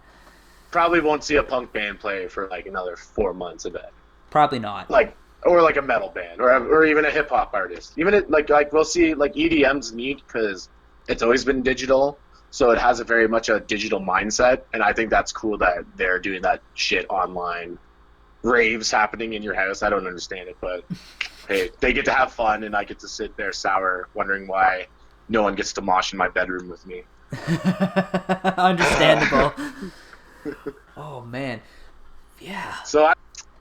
Probably won't see a punk band play for like another 4 months, I bet. Probably not. Like, or like a metal band, or even a hip hop artist. Even it, like we'll see like EDM's neat because it's always been digital, so it has a very much a digital mindset, and I think that's cool that they're doing that shit online. Raves happening in your house. I don't understand it, but hey, they get to have fun, and I get to sit there sour, wondering why no one gets to mosh in my bedroom with me. Understandable. Oh man, yeah. So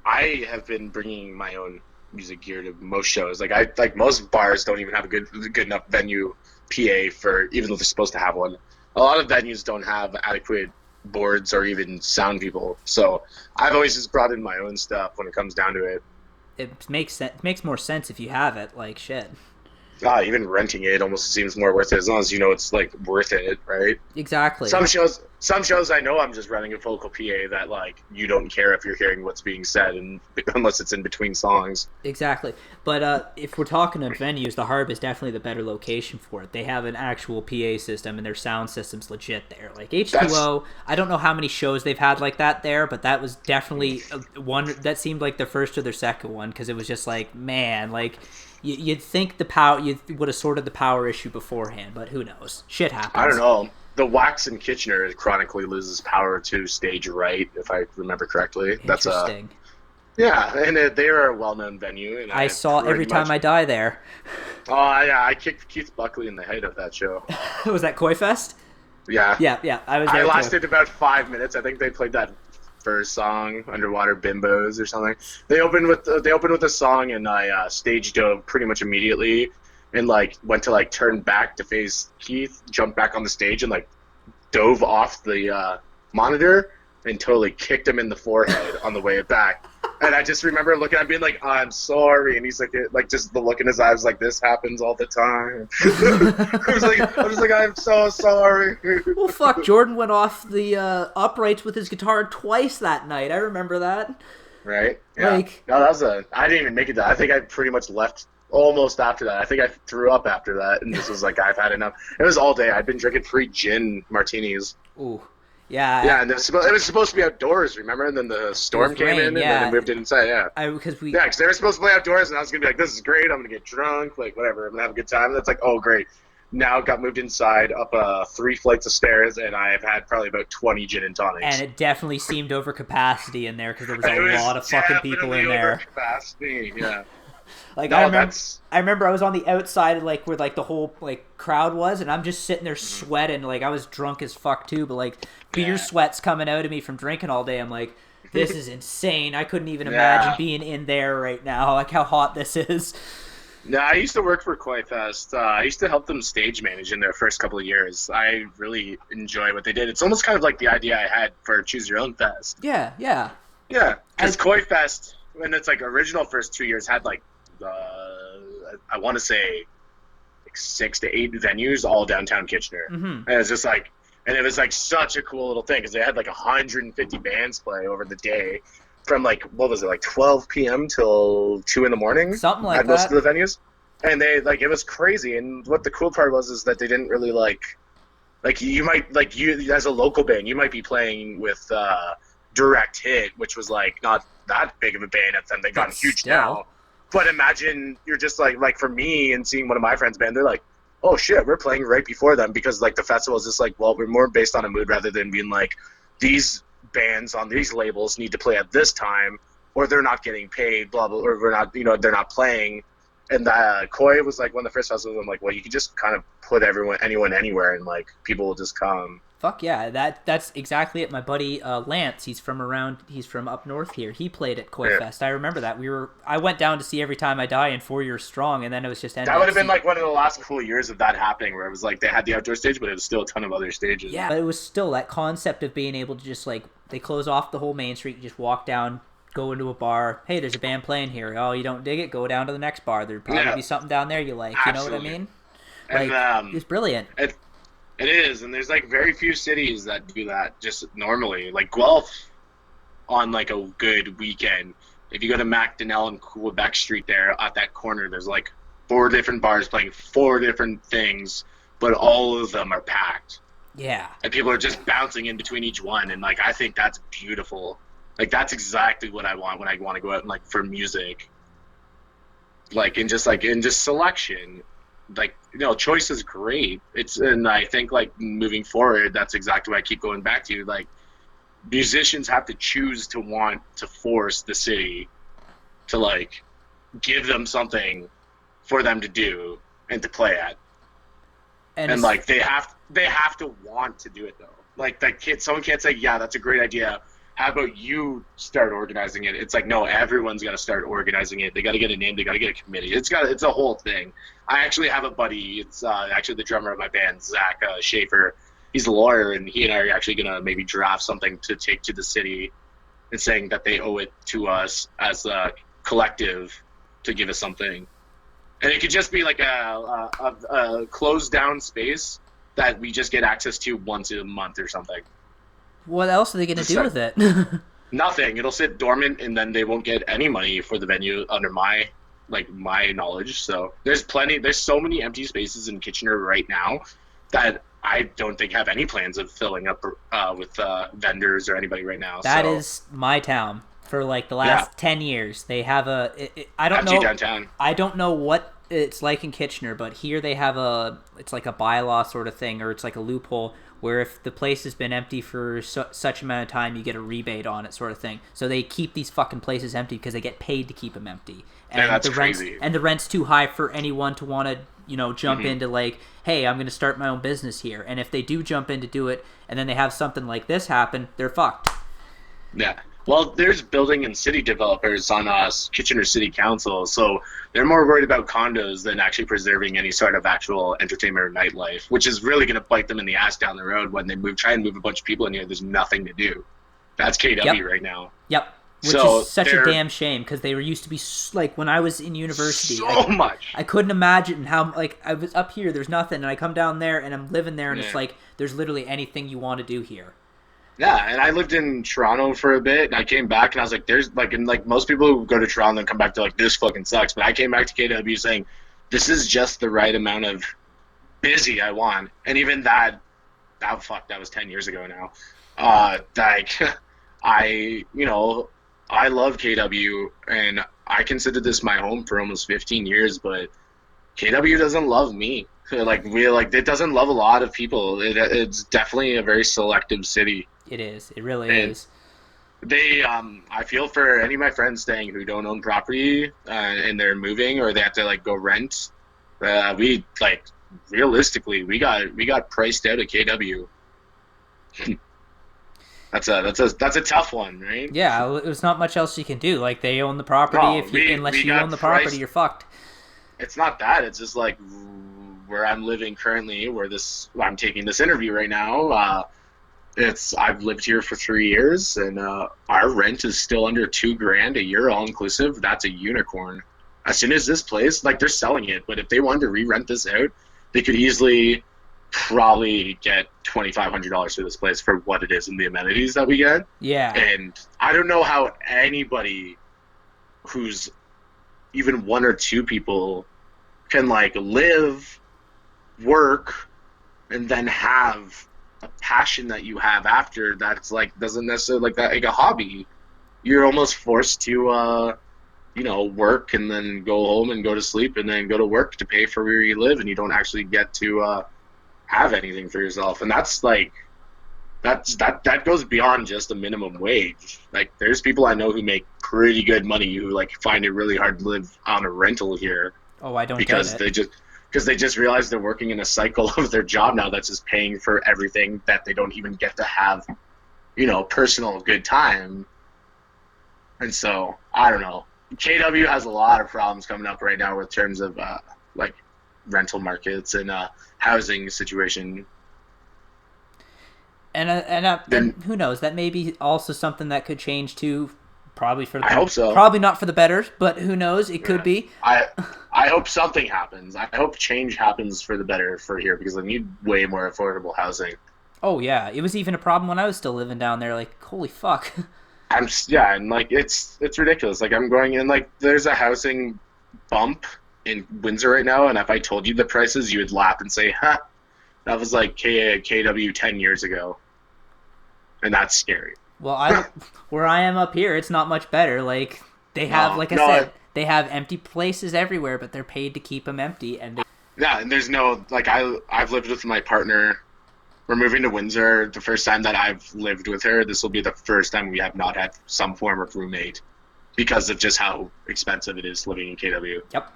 I have been bringing my own music gear to most shows. Like most bars don't even have a good enough venue PA for, even though they're supposed to have one. A lot of venues don't have adequate boards or even sound people, so I've always just brought in my own stuff when it comes down to it. It makes more sense if you have it, like shit. Even renting it almost seems more worth it as long as you know it's like worth it, right? Exactly. Some shows I know I'm just running a vocal PA that like you don't care if you're hearing what's being said, and unless it's in between songs. Exactly. But if we're talking of venues, the Harb is definitely the better location for it. They have an actual PA system, and their sound system's legit there. Like H2O, I don't know how many shows they've had like that there, but that was definitely one that seemed like their first or their second one, because it was just like, man, like you'd think you would have sorted the power issue beforehand, but who knows? Shit happens. I don't know. The Wax in Kitchener chronically loses power to stage right, if I remember correctly. Interesting. Yeah, and they are a well-known venue. And I saw Every Time I Die there. Oh, yeah, I kicked Keith Buckley in the head of that show. Was that Koi Fest? Yeah. Yeah, I was there. I lasted about 5 minutes. I think they played that first song, Underwater Bimbos or something. They opened with a song, and I stage dove pretty much immediately, and like went to like turn back to face Keith, jumped back on the stage, and like dove off the monitor and totally kicked him in the forehead on the way back. And I just remember looking at him being like, I'm sorry. And he's like just the look in his eyes, like, this happens all the time. I was like, I'm so sorry. Well, fuck, Jordan went off the uprights with his guitar twice that night. I remember that. Right? Yeah. Like, no, I didn't even make it that. I think I pretty much left almost after that. I think I threw up after that and just was like, I've had enough. It was all day. I'd been drinking free gin martinis. Ooh. Yeah. Yeah, and it was supposed to be outdoors, remember? And then the storm came in, and then they moved it inside, yeah. Because they were supposed to play outdoors, and I was going to be like, this is great, I'm going to get drunk, like, whatever, I'm going to have a good time. And it's like, oh, great. Now it got moved inside, up 3 flights of stairs, and I've had probably about 20 gin and tonics. And it definitely seemed over capacity in there, because there was a lot of fucking people in there. Over capacity, yeah. Like, I remember I was on the outside, like, where, like, the whole, like, crowd was, and I'm just sitting there sweating. Like, I was drunk as fuck, too, but, like, beer sweat's coming out of me from drinking all day. I'm like, this is insane. I couldn't even imagine being in there right now, like, how hot this is. No, I used to work for Koi Fest. I used to help them stage manage in their first couple of years. I really enjoy what they did. It's almost kind of like the idea I had for Choose Your Own Fest. Yeah. Yeah, because Koi Fest, when its, like, original first 2 years had, like, I want to say like 6 to 8 venues all downtown Kitchener. Mm-hmm. And it's just like, and it was like such a cool little thing because they had like 150 bands play over the day from like, what was it, like 12 p.m. till 2 in the morning? Something like at that. Most of the venues. And they, like, it was crazy. And what the cool part was is that they didn't really like you might, like, you as a local band, you might be playing with Direct Hit, which was like not that big of a band at the time. They've gotten huge now. But imagine you're just like for me and seeing one of my friends' band, they're like, oh shit, we're playing right before them, because like the festival is just like, well, we're more based on a mood rather than being like, these bands on these labels need to play at this time or they're not getting paid, blah, blah, or we're not, they're not playing. And Koi was like one of the first festivals. I'm like, well, you can just kind of put anyone anywhere, and like people will just come. Fuck yeah, that's exactly it. My buddy Lance, he's from up north here. He played at Koi Yeah. Fest. I remember that. I went down to see Every Time I Die and 4 Years Strong, and then it was just That would have been NXT. like one of the last cool years of that happening, where it was like they had the outdoor stage, but it was still a ton of other stages. Yeah, but it was still that concept of being able to just like they close off the whole main street, you just walk down, go into a bar. Hey, there's a band playing here. Oh, you don't dig it? Go down to the next bar. There'd probably Yeah, be something down there you like. You know what I absolutely. mean? And Like it's brilliant. it is, and there's like very few cities that do that just normally. Like Guelph on like a good weekend. If you go to Macdonell and Quebec Street there at that corner, there's like 4 different bars playing 4 different things, but all of them are packed. Yeah. And people are just bouncing in between each one, and like I think that's beautiful. Like that's exactly what I want when I want to go out and like for music. Like in just selection. Like choice is great. And I think like moving forward, that's exactly what I keep going back to. Like musicians have to choose to want to force the city to like give them something for them to do and to play at. And like they have to want to do it though. Like someone can't say, yeah, that's a great idea. How about you start organizing it? It's like, no, everyone's got to start organizing it. They got to get a name. They got to get a committee. It's a whole thing. I actually have a buddy. It's actually the drummer of my band, Zach Schaefer. He's a lawyer, and he and I are actually going to maybe draft something to take to the city and saying that they owe it to us as a collective to give us something. And it could just be like a closed down space that we just get access to once a month or something. What else are they going to do with it? Nothing. It'll sit dormant, and then they won't get any money for the venue under my knowledge. So there's so many empty spaces in Kitchener right now that I don't think have any plans of filling up with vendors or anybody right now. That is my town. For like the last 10 years, they have I don't empty know downtown. I don't know what it's like in Kitchener, but here they have it's like a bylaw sort of thing, or it's like a loophole where if the place has been empty for such amount of time, you get a rebate on it, sort of thing. So they keep these fucking places empty because they get paid to keep them empty. And yeah, that's crazy. And the rent's too high for anyone to want to, jump into like, hey, I'm going to start my own business here. And if they do jump in to do it, and then they have something like this happen, they're fucked. Yeah. Well, there's building and city developers on Kitchener City Council, so they're more worried about condos than actually preserving any sort of actual entertainment or nightlife, which is really going to bite them in the ass down the road when they try and move a bunch of people in here. There's nothing to do. That's KW right now. Yep. Which is such a damn shame, because they were used to be like when I was in university. So much. I couldn't imagine how like I was up here. There's nothing, and I come down there and I'm living there, and it's like there's literally anything you want to do here. Yeah, and I lived in Toronto for a bit, and I came back, and I was like, there's, like, and, like, most people who go to Toronto and come back to, like, this fucking sucks, but I came back to KW saying, this is just the right amount of busy I want, and even that was 10 years ago now, like, I love KW, and I considered this my home for almost 15 years, but KW doesn't love me. Like, it doesn't love a lot of people. It's definitely a very selective city. It is. It really is. I feel for any of my friends staying who don't own property and they're moving or they have to like go rent. Realistically, we got priced out at KW. That's a tough one, right? Yeah, there's not much else you can do. Like they own the property. Unless you own the property, you're fucked. It's not that. It's just like where I'm living currently, where I'm taking this interview right now. I've lived here for 3 years, and our rent is still under $2,000 a year, all inclusive. That's a unicorn. As soon as this place, like they're selling it, but if they wanted to re-rent this out, they could easily probably get $2,500 for this place for what it is and the amenities that we get. Yeah. And I don't know how anybody who's even one or two people can like live, work, and then have a passion that you have after that's like doesn't necessarily like that like a hobby. You're almost forced to work and then go home and go to sleep and then go to work to pay for where you live, and you don't actually get to have anything for yourself. And that's like that goes beyond just a minimum wage. Like there's people I know who make pretty good money who like find it really hard to live on a rental here. Oh, I don't because get it. because they just realize they're working in a cycle of their job now that's just paying for everything that they don't even get to have, personal good time. And so, I don't know. KW has a lot of problems coming up right now in terms of like rental markets and housing situation. And who knows? That may be also something that could change too. Probably for the I hope so. Probably not for the better, but who knows? It could be. I hope something happens. I hope change happens for the better for here because I need way more affordable housing. Oh yeah, it was even a problem when I was still living down there. Like, holy fuck. And like it's ridiculous. Like I'm going in, like there's a housing bump in Windsor right now, and if I told you the prices, you would laugh and say, "Huh, that was like KW 10 years ago," and that's scary. Well, where I am up here, it's not much better. Like they have, they have empty places everywhere, but they're paid to keep them empty, and and there's no like I've lived with my partner. We're moving to Windsor. The first time that I've lived with her, this will be the first time we have not had some form of roommate because of just how expensive it is living in KW. Yep.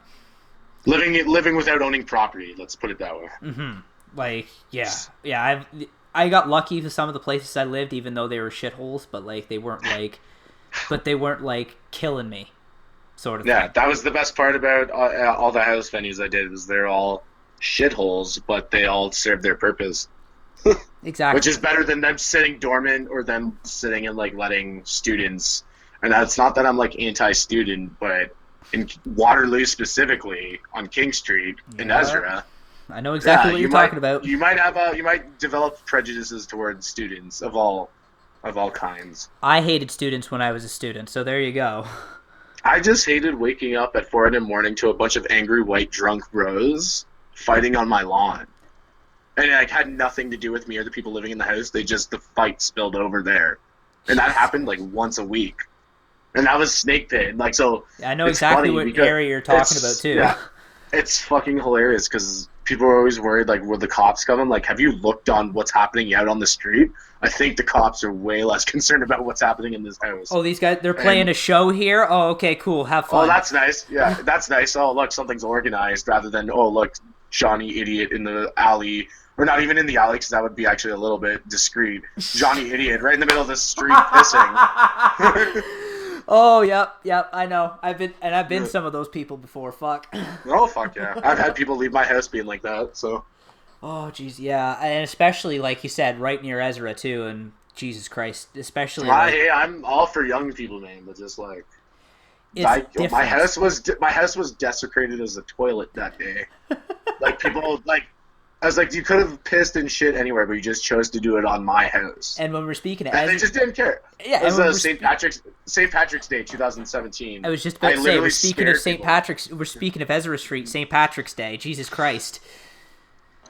Living without owning property. Let's put it that way. Mm-hmm. Like yeah. I got lucky with some of the places I lived, even though they were shitholes. But like they weren't like killing me, sort of. Yeah, thing. that was the best part about all the house venues I did. Was they're all shitholes, but they all serve their purpose. Exactly. Which is better than them sitting dormant or them sitting and like letting students. And that's not that I'm like anti-student, but in Waterloo specifically on King Street in Ezra, I know exactly what you're talking about. You might develop prejudices towards students of all kinds. I hated students when I was a student, so there you go. I just hated waking up at 4 a.m. to a bunch of angry white drunk bros fighting on my lawn. And it had nothing to do with me or the people living in the house. The fight spilled over there. And that happened like once a week. And that was Snake Pit. Like, so yeah, I know exactly what area you're talking about too. Yeah, it's fucking hilarious because people are always worried, like, will the cops come? I'm like, have you looked on what's happening out on the street? I think the cops are way less concerned about what's happening in this house. Oh, these guys, they're playing a show here? Oh, okay, cool. Have fun. Oh, that's nice. Yeah, that's nice. Oh, look, something's organized rather than, oh, look, Johnny Idiot in the alley. Or not even in the alley, because that would be actually a little bit discreet. Johnny Idiot, right in the middle of the street pissing. Oh, yep, I know. I've been some of those people before. Fuck. Oh, fuck yeah. I've had people leave my house being like that, so. Oh, jeez, yeah. And especially, like you said, right near Ezra, too, and Jesus Christ, especially... Hey, I'm all for young people, man, but just, like... My house was desecrated as a toilet that day. Like, people, like... I was like, you could have pissed and shit anywhere, but you just chose to do it on my house. And when we're speaking of... And they just didn't care. Yeah, it was St. Patrick's Day, 2017. I was just about to say, we're speaking of St. Patrick's... We're speaking of Ezra Street, St. Patrick's Day. Jesus Christ.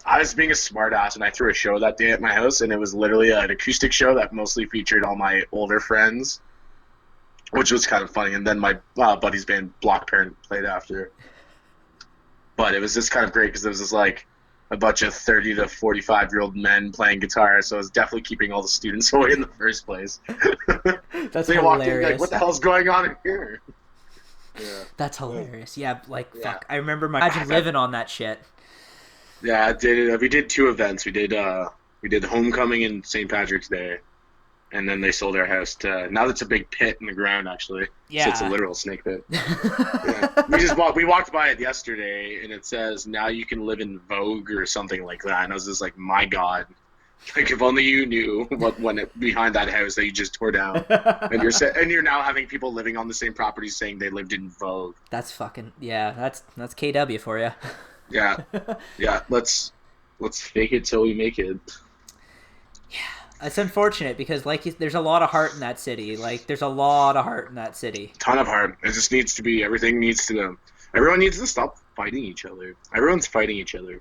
I was being a smartass, and I threw a show that day at my house, and it was literally an acoustic show that mostly featured all my older friends, which was kind of funny. And then my buddy's band, Block Parent, played after. But it was just kind of great, because it was just like... a bunch of 30 to 45-year-old men playing guitar, so I was definitely keeping all the students away in the first place. That's they hilarious. Walked in like, what the hell's going on in here? Yeah. That's hilarious. Yeah, like, fuck. I remember imagine living on that shit. Yeah, we did 2 events. We did Homecoming and St. Patrick's Day. And then they sold our house to... Now it's a big pit in the ground, actually. Yeah. So it's a literal snake pit. Yeah. We walked by it yesterday, and it says, now you can live in Vogue or something like that. And I was just like, my God. Like, if only you knew what went behind that house that you just tore down. And you're now having people living on the same property saying they lived in Vogue. That's fucking... Yeah, that's KW for you. Yeah. Yeah, let's fake it till we make it. Yeah. It's unfortunate because, like, there's a lot of heart in that city. Like, there's a lot of heart in that city. Ton of heart. It just needs to be. Everyone needs to stop fighting each other. Everyone's fighting each other.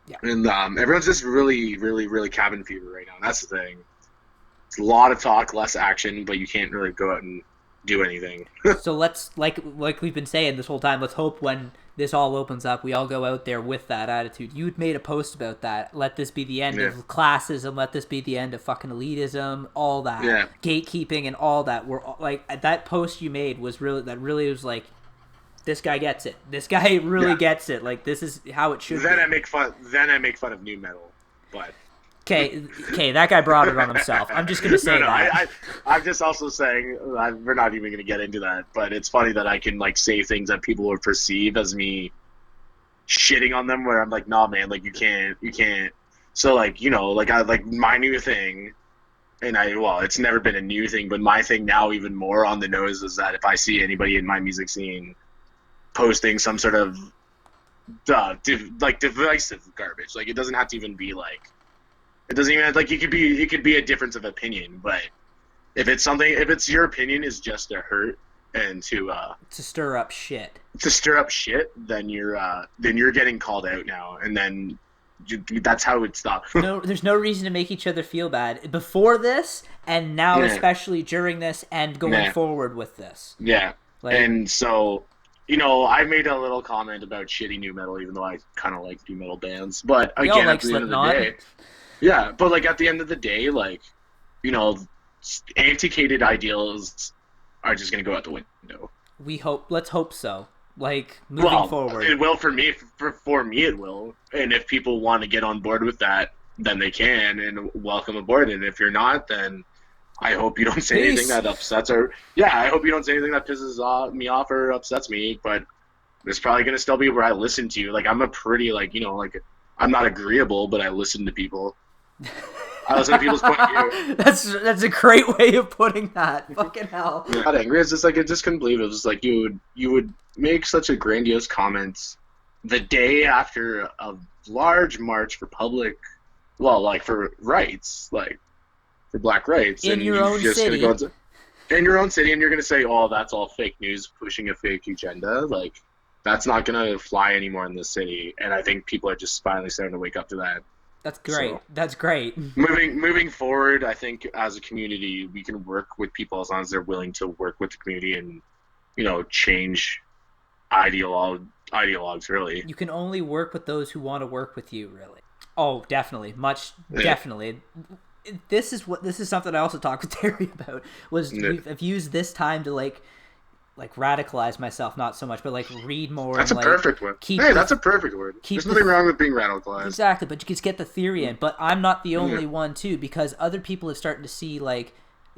Yeah. And everyone's just really, really, really cabin fever right now. That's the thing. It's a lot of talk, less action, but you can't really go out and do anything. So let's, like we've been saying this whole time, let's hope when this all opens up, we all go out there with that attitude. You'd made a post about that. Let this be the end of classism. Let this be the end of fucking elitism. All that. Gatekeeping and all that. We're like, that post you made was really, that really was like, this guy gets it. This guy really gets it. Like, this is how it should be. I make fun of new metal, but... Okay, that guy brought it on himself. I'm just going to say that. I'm just also saying, we're not even going to get into that, but it's funny that I can, like, say things that people would perceive as me shitting on them, where I'm like, nah, man, like, you can't. So, like, you know, like, my new thing, and it's never been a new thing, but my thing now even more on the nose is that if I see anybody in my music scene posting some sort of, divisive garbage, like, it doesn't have to even be, like, it doesn't even like it could be a difference of opinion, but if it's your opinion is just to hurt and to stir up shit, then you're getting called out now, and then that's how it stops. No, there's no reason to make each other feel bad before this, and now especially during this and going forward with this. Yeah, and so. You know, I made a little comment about shitty new metal, even though I kind of like new metal bands. But again, at the end of the day, yeah. But like at the end of the day, like, you know, antiquated ideals are just gonna go out the window. Let's hope so. Like moving forward, it will for me. For me, it will. And if people want to get on board with that, then they can, and welcome aboard. And if you're not, then I hope you don't say anything that upsets I hope you don't say anything that pisses me off or upsets me, but there's probably going to still be where I listen to you. Like, I'm a pretty, like, you know, like, I'm not agreeable, but I listen to people. I listen to people's point of view. That's a great way of putting that. Fucking hell. I'm not angry. It's just like, I just couldn't believe it. It was like, you would make such a grandiose comment the day after a large march for for rights, like, for black rights, in your own city. In your own city, and you're going to say, oh, that's all fake news, pushing a fake agenda. Like, that's not going to fly anymore in this city, and I think people are just finally starting to wake up to that. That's great. So, that's great. Moving forward, I think as a community, we can work with people as long as they're willing to work with the community and, you know, change ideologues, really. You can only work with those who want to work with you, really. Oh, definitely. Definitely. This is something I also talked with Terry about. I've used this time to like radicalize myself, not so much, but like read more. That's a perfect word. That's a perfect word. There's nothing wrong with being radicalized. Exactly, but you just get the theory in. But I'm not the only one too, because other people have started to see like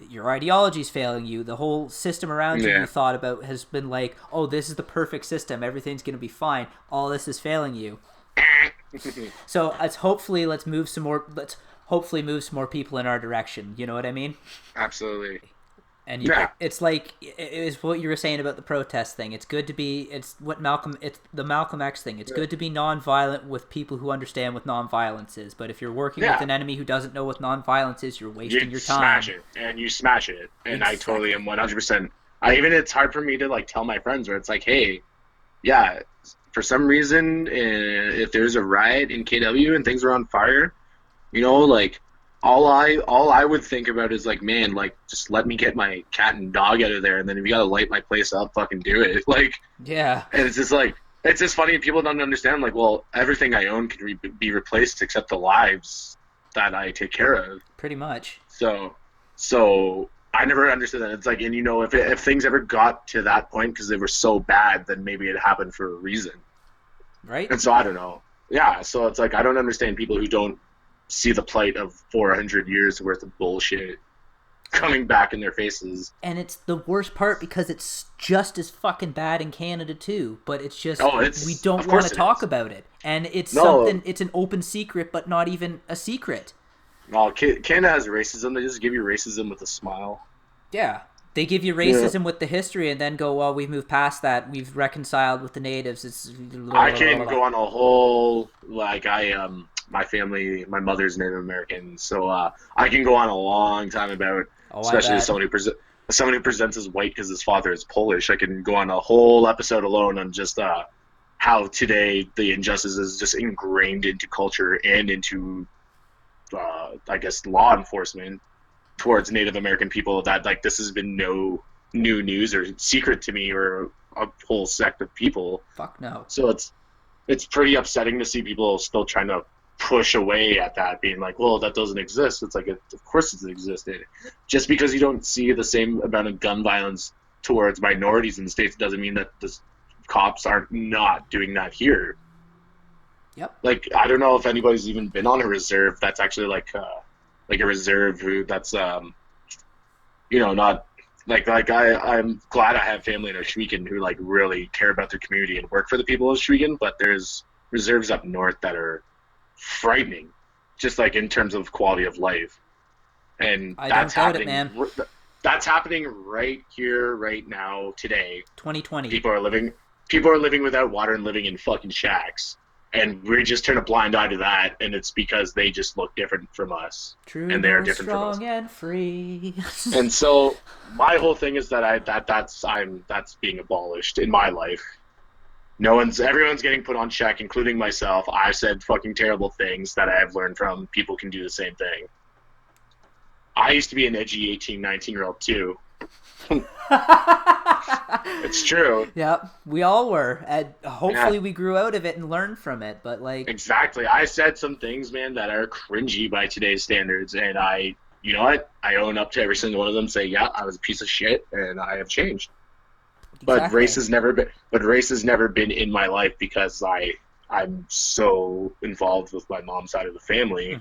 your ideology's failing you. The whole system around you thought about has been like, oh, this is the perfect system. Everything's gonna be fine. All this is failing you. So hopefully move some more people in our direction. You know what I mean? Absolutely. And it's like it's what you were saying about the protest thing. It's good to be. It's the Malcolm X thing. It's good to be nonviolent with people who understand what nonviolence is. But if you're working with an enemy who doesn't know what nonviolence is, you're wasting your time. You smash it. And I totally am 100%. It's hard for me to like tell my friends where it's like, hey, yeah, for some reason, if there's a riot in KW and things are on fire, you know, like all I would think about is like, man, like just let me get my cat and dog out of there, and then if you gotta light my place up, fucking do it. Like, yeah. And it's just like, it's just funny. People don't understand. Like, well, everything I own can be replaced except the lives that I take care of. Pretty much. So I never understood that. It's like, and you know, if things ever got to that point because they were so bad, then maybe it happened for a reason. Right. And so I don't know. Yeah. So it's like, I don't understand people who don't see the plight of 400 years worth of bullshit coming back in their faces. And it's the worst part because it's just as fucking bad in Canada too, but it's just we don't want to talk about it. And it's it's an open secret, but not even a secret. No, Canada has racism. They just give you racism with a smile. Yeah. They give you racism with the history and then go, well, we've moved past that. We've reconciled with the natives. I can go on a whole, like, my family, my mother's Native American, so I can go on a long time about, especially as someone who presents as white because his father is Polish. I can go on a whole episode alone on just how today the injustice is just ingrained into culture and into, I guess, law enforcement towards Native American people, that like this has been no new news or secret to me or a whole sect of people. Fuck no. So it's pretty upsetting to see people still trying to push away at that, being like, well, that doesn't exist. It's like, of course it's existed. Just because you don't see the same amount of gun violence towards minorities in the States doesn't mean that this cops are not doing that here. Yep. Like, I don't know if anybody's even been on a reserve that's actually like a reserve who that's not I'm glad I have family in Oshwegan who like really care about their community and work for the people of Oshwegan, but there's reserves up north that are frightening, just like in terms of quality of life. And that's happening, man. That's happening right here, right now, today. 2020. People are living without water and living in fucking shacks. And we just turn a blind eye to that, and it's because they just look different from us. True, and they're different from us. Strong and free. And so my whole thing is that that's being abolished in my life. Everyone's getting put on check, including myself. I said fucking terrible things that I've learned from. People can do the same thing. I used to be an edgy 18, 19-year-old too. It's true. Yep, we all were. And hopefully we grew out of it and learned from it, but like... Exactly. I said some things, man, that are cringy by today's standards, and you know what? I own up to every single one of them, say, yeah, I was a piece of shit, and I have changed. Exactly. But race has never been in my life because I'm so involved with my mom's side of the family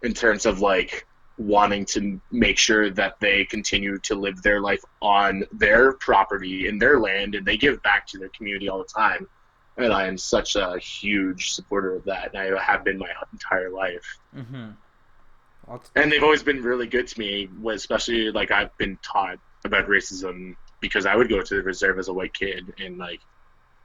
in terms of like wanting to make sure that they continue to live their life on their property in their land, and they give back to their community all the time. And I am such a huge supporter of that, and I have been my entire life. And they've always been really good to me, especially like I've been taught about racism because I would go to the reserve as a white kid, and like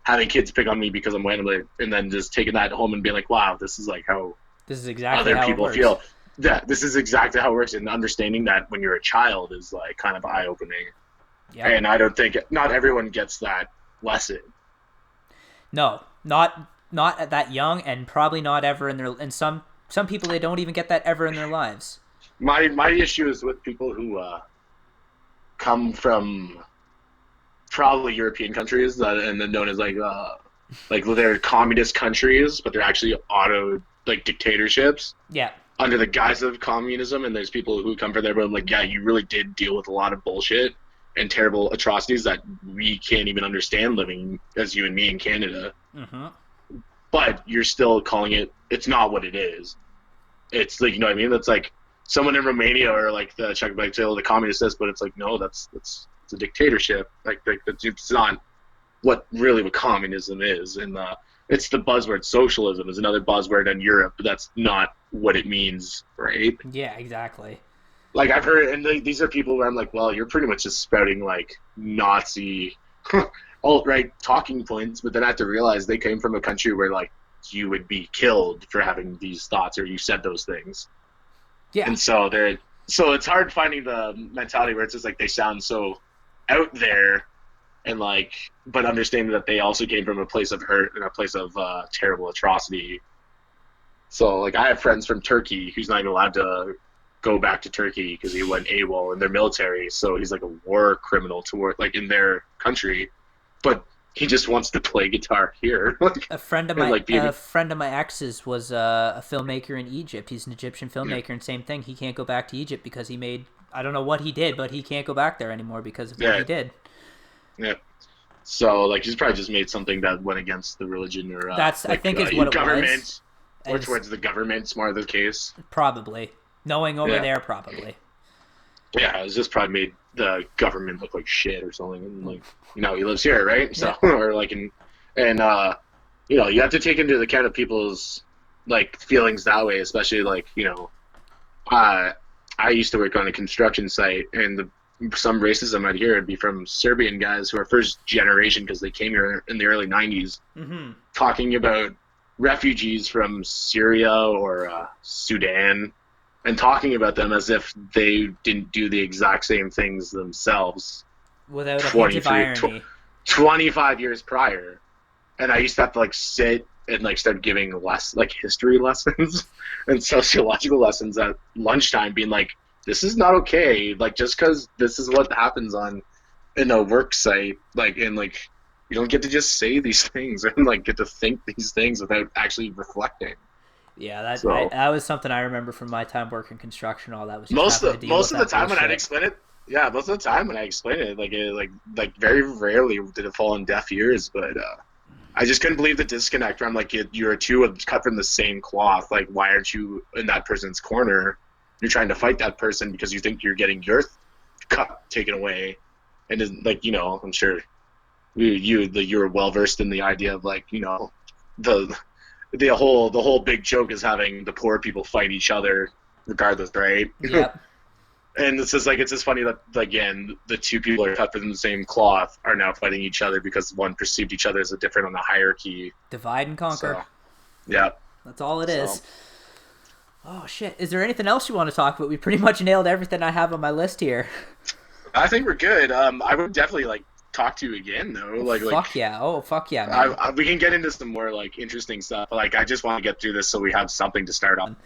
having kids pick on me because I'm white, and then just taking that home and being like, wow, this is exactly other people feel. Yeah, this is exactly how it works, and understanding that when you're a child is like kind of eye-opening. Yep. And I don't think not everyone gets that lesson. No, not at that young, and probably not ever in their. And some people, they don't even get that ever in their lives. My issue is with people who come from probably European countries and then known as like they're communist countries, but they're actually dictatorships. Yeah. Under the guise of communism, and there's people who come from there, but like, yeah, you really did deal with a lot of bullshit and terrible atrocities that we can't even understand living as you and me in Canada. But you're still calling it's not what it is. It's like, you know what I mean? That's like someone in Romania or like the Czech Republic, the communist says, but it's like, no, it's a dictatorship. Like it's not what communism is. And it's the buzzword. Socialism is another buzzword in Europe, but that's not what it means, right? Yeah, exactly. Like I've heard, and these are people where I'm like, well, you're pretty much just spouting like Nazi alt-right talking points, but then I have to realize they came from a country where like you would be killed for having these thoughts or you said those things. Yeah. And so it's hard finding the mentality where it's just like they sound so out there and like, but understanding that they also came from a place of hurt and a place of terrible atrocity. So like I have friends from Turkey who's not even allowed to go back to Turkey because he went AWOL in their military, so he's like a war criminal to work like in their country, but he just wants to play guitar here. A friend of my ex's was a filmmaker in Egypt. He's an Egyptian filmmaker, and same thing. He can't go back to Egypt because he made, I don't know what he did, but he can't go back there anymore because of what he did. Yeah. So like he's probably just made something that went against the religion or that's I think is what it was. Or towards the government's more the case. Probably. Knowing over there, probably. Yeah, it's just probably made the government look like shit or something. And like, you know, he lives here, right? So, or like, you know, you have to take into account of people's like feelings that way, especially like, you know, I used to work on a construction site, and some racism I'd hear would be from Serbian guys who are first generation because they came here in the early 90s, talking about refugees from Syria or Sudan, and talking about them as if they didn't do the exact same things themselves without a hint of irony. 25 years prior. And I used to have to like sit and like start giving history lessons and sociological lessons at lunchtime, being like, this is not okay. Like, just because this is what happens in a work site, like, and like, you don't get to just say these things and like get to think these things without actually reflecting. Yeah, that was something I remember from my time working construction. All that was just most of the time when I'd explain it, yeah, most of the time when I explain it, like very rarely did it fall on deaf ears. But I just couldn't believe the disconnect. Where I'm like, you're two of cut from the same cloth. Like, why aren't you in that person's corner? You're trying to fight that person because you think you're getting your cut taken away, and then, like, I'm sure you're well versed in the idea of, like, the the whole big joke is having the poor people fight each other regardless, right? Yep. And it's just funny that, again, the two people are cut from the same cloth are now fighting each other because one perceived each other as a different on the hierarchy. Divide and conquer. So, yeah. That's all it is. Oh shit! Is there anything else you want to talk about? We pretty much nailed everything I have on my list here. I think we're good. I would definitely talk to you again though. Fuck yeah! Oh fuck yeah, man. We can get into some more interesting stuff. Like, I just want to get through this so we have something to start on.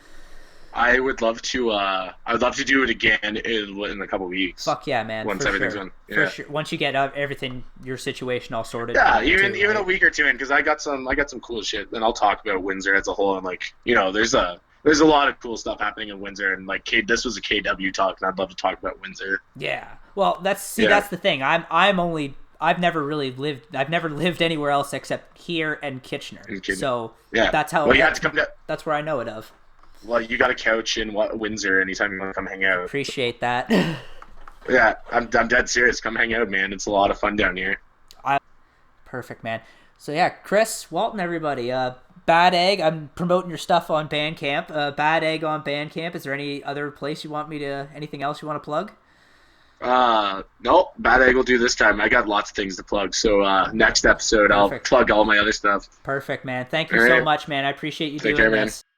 I would love to. I would love to do it again in a couple weeks. Fuck yeah, man! Once everything's done. Yeah. For sure. Once you get everything, your situation all sorted. Yeah, even a week or two in, because I got some cool shit, and I'll talk about Windsor as a whole. And there's a lot of cool stuff happening in Windsor, and this was a KW talk, and I'd love to talk about Windsor. Yeah. Well, that's the thing. I've never lived anywhere else except here and Kitchener. So yeah, that's how. Well, you have to come to. That's where I know it of. Well, you got a couch in Windsor anytime you want to come hang out. Appreciate that. Yeah, I'm dead serious. Come hang out, man. It's a lot of fun down here. Perfect, man. So yeah, Chris, Walton, everybody. Bad Egg. I'm promoting your stuff on Bandcamp. Bad Egg on Bandcamp. Is there any other place you want me to? Anything else you want to plug? No, Bad Egg will do this time. I got lots of things to plug. So next episode, Perfect. I'll plug all my other stuff. Perfect, man. Thank you so much, man. I appreciate you doing this. Man.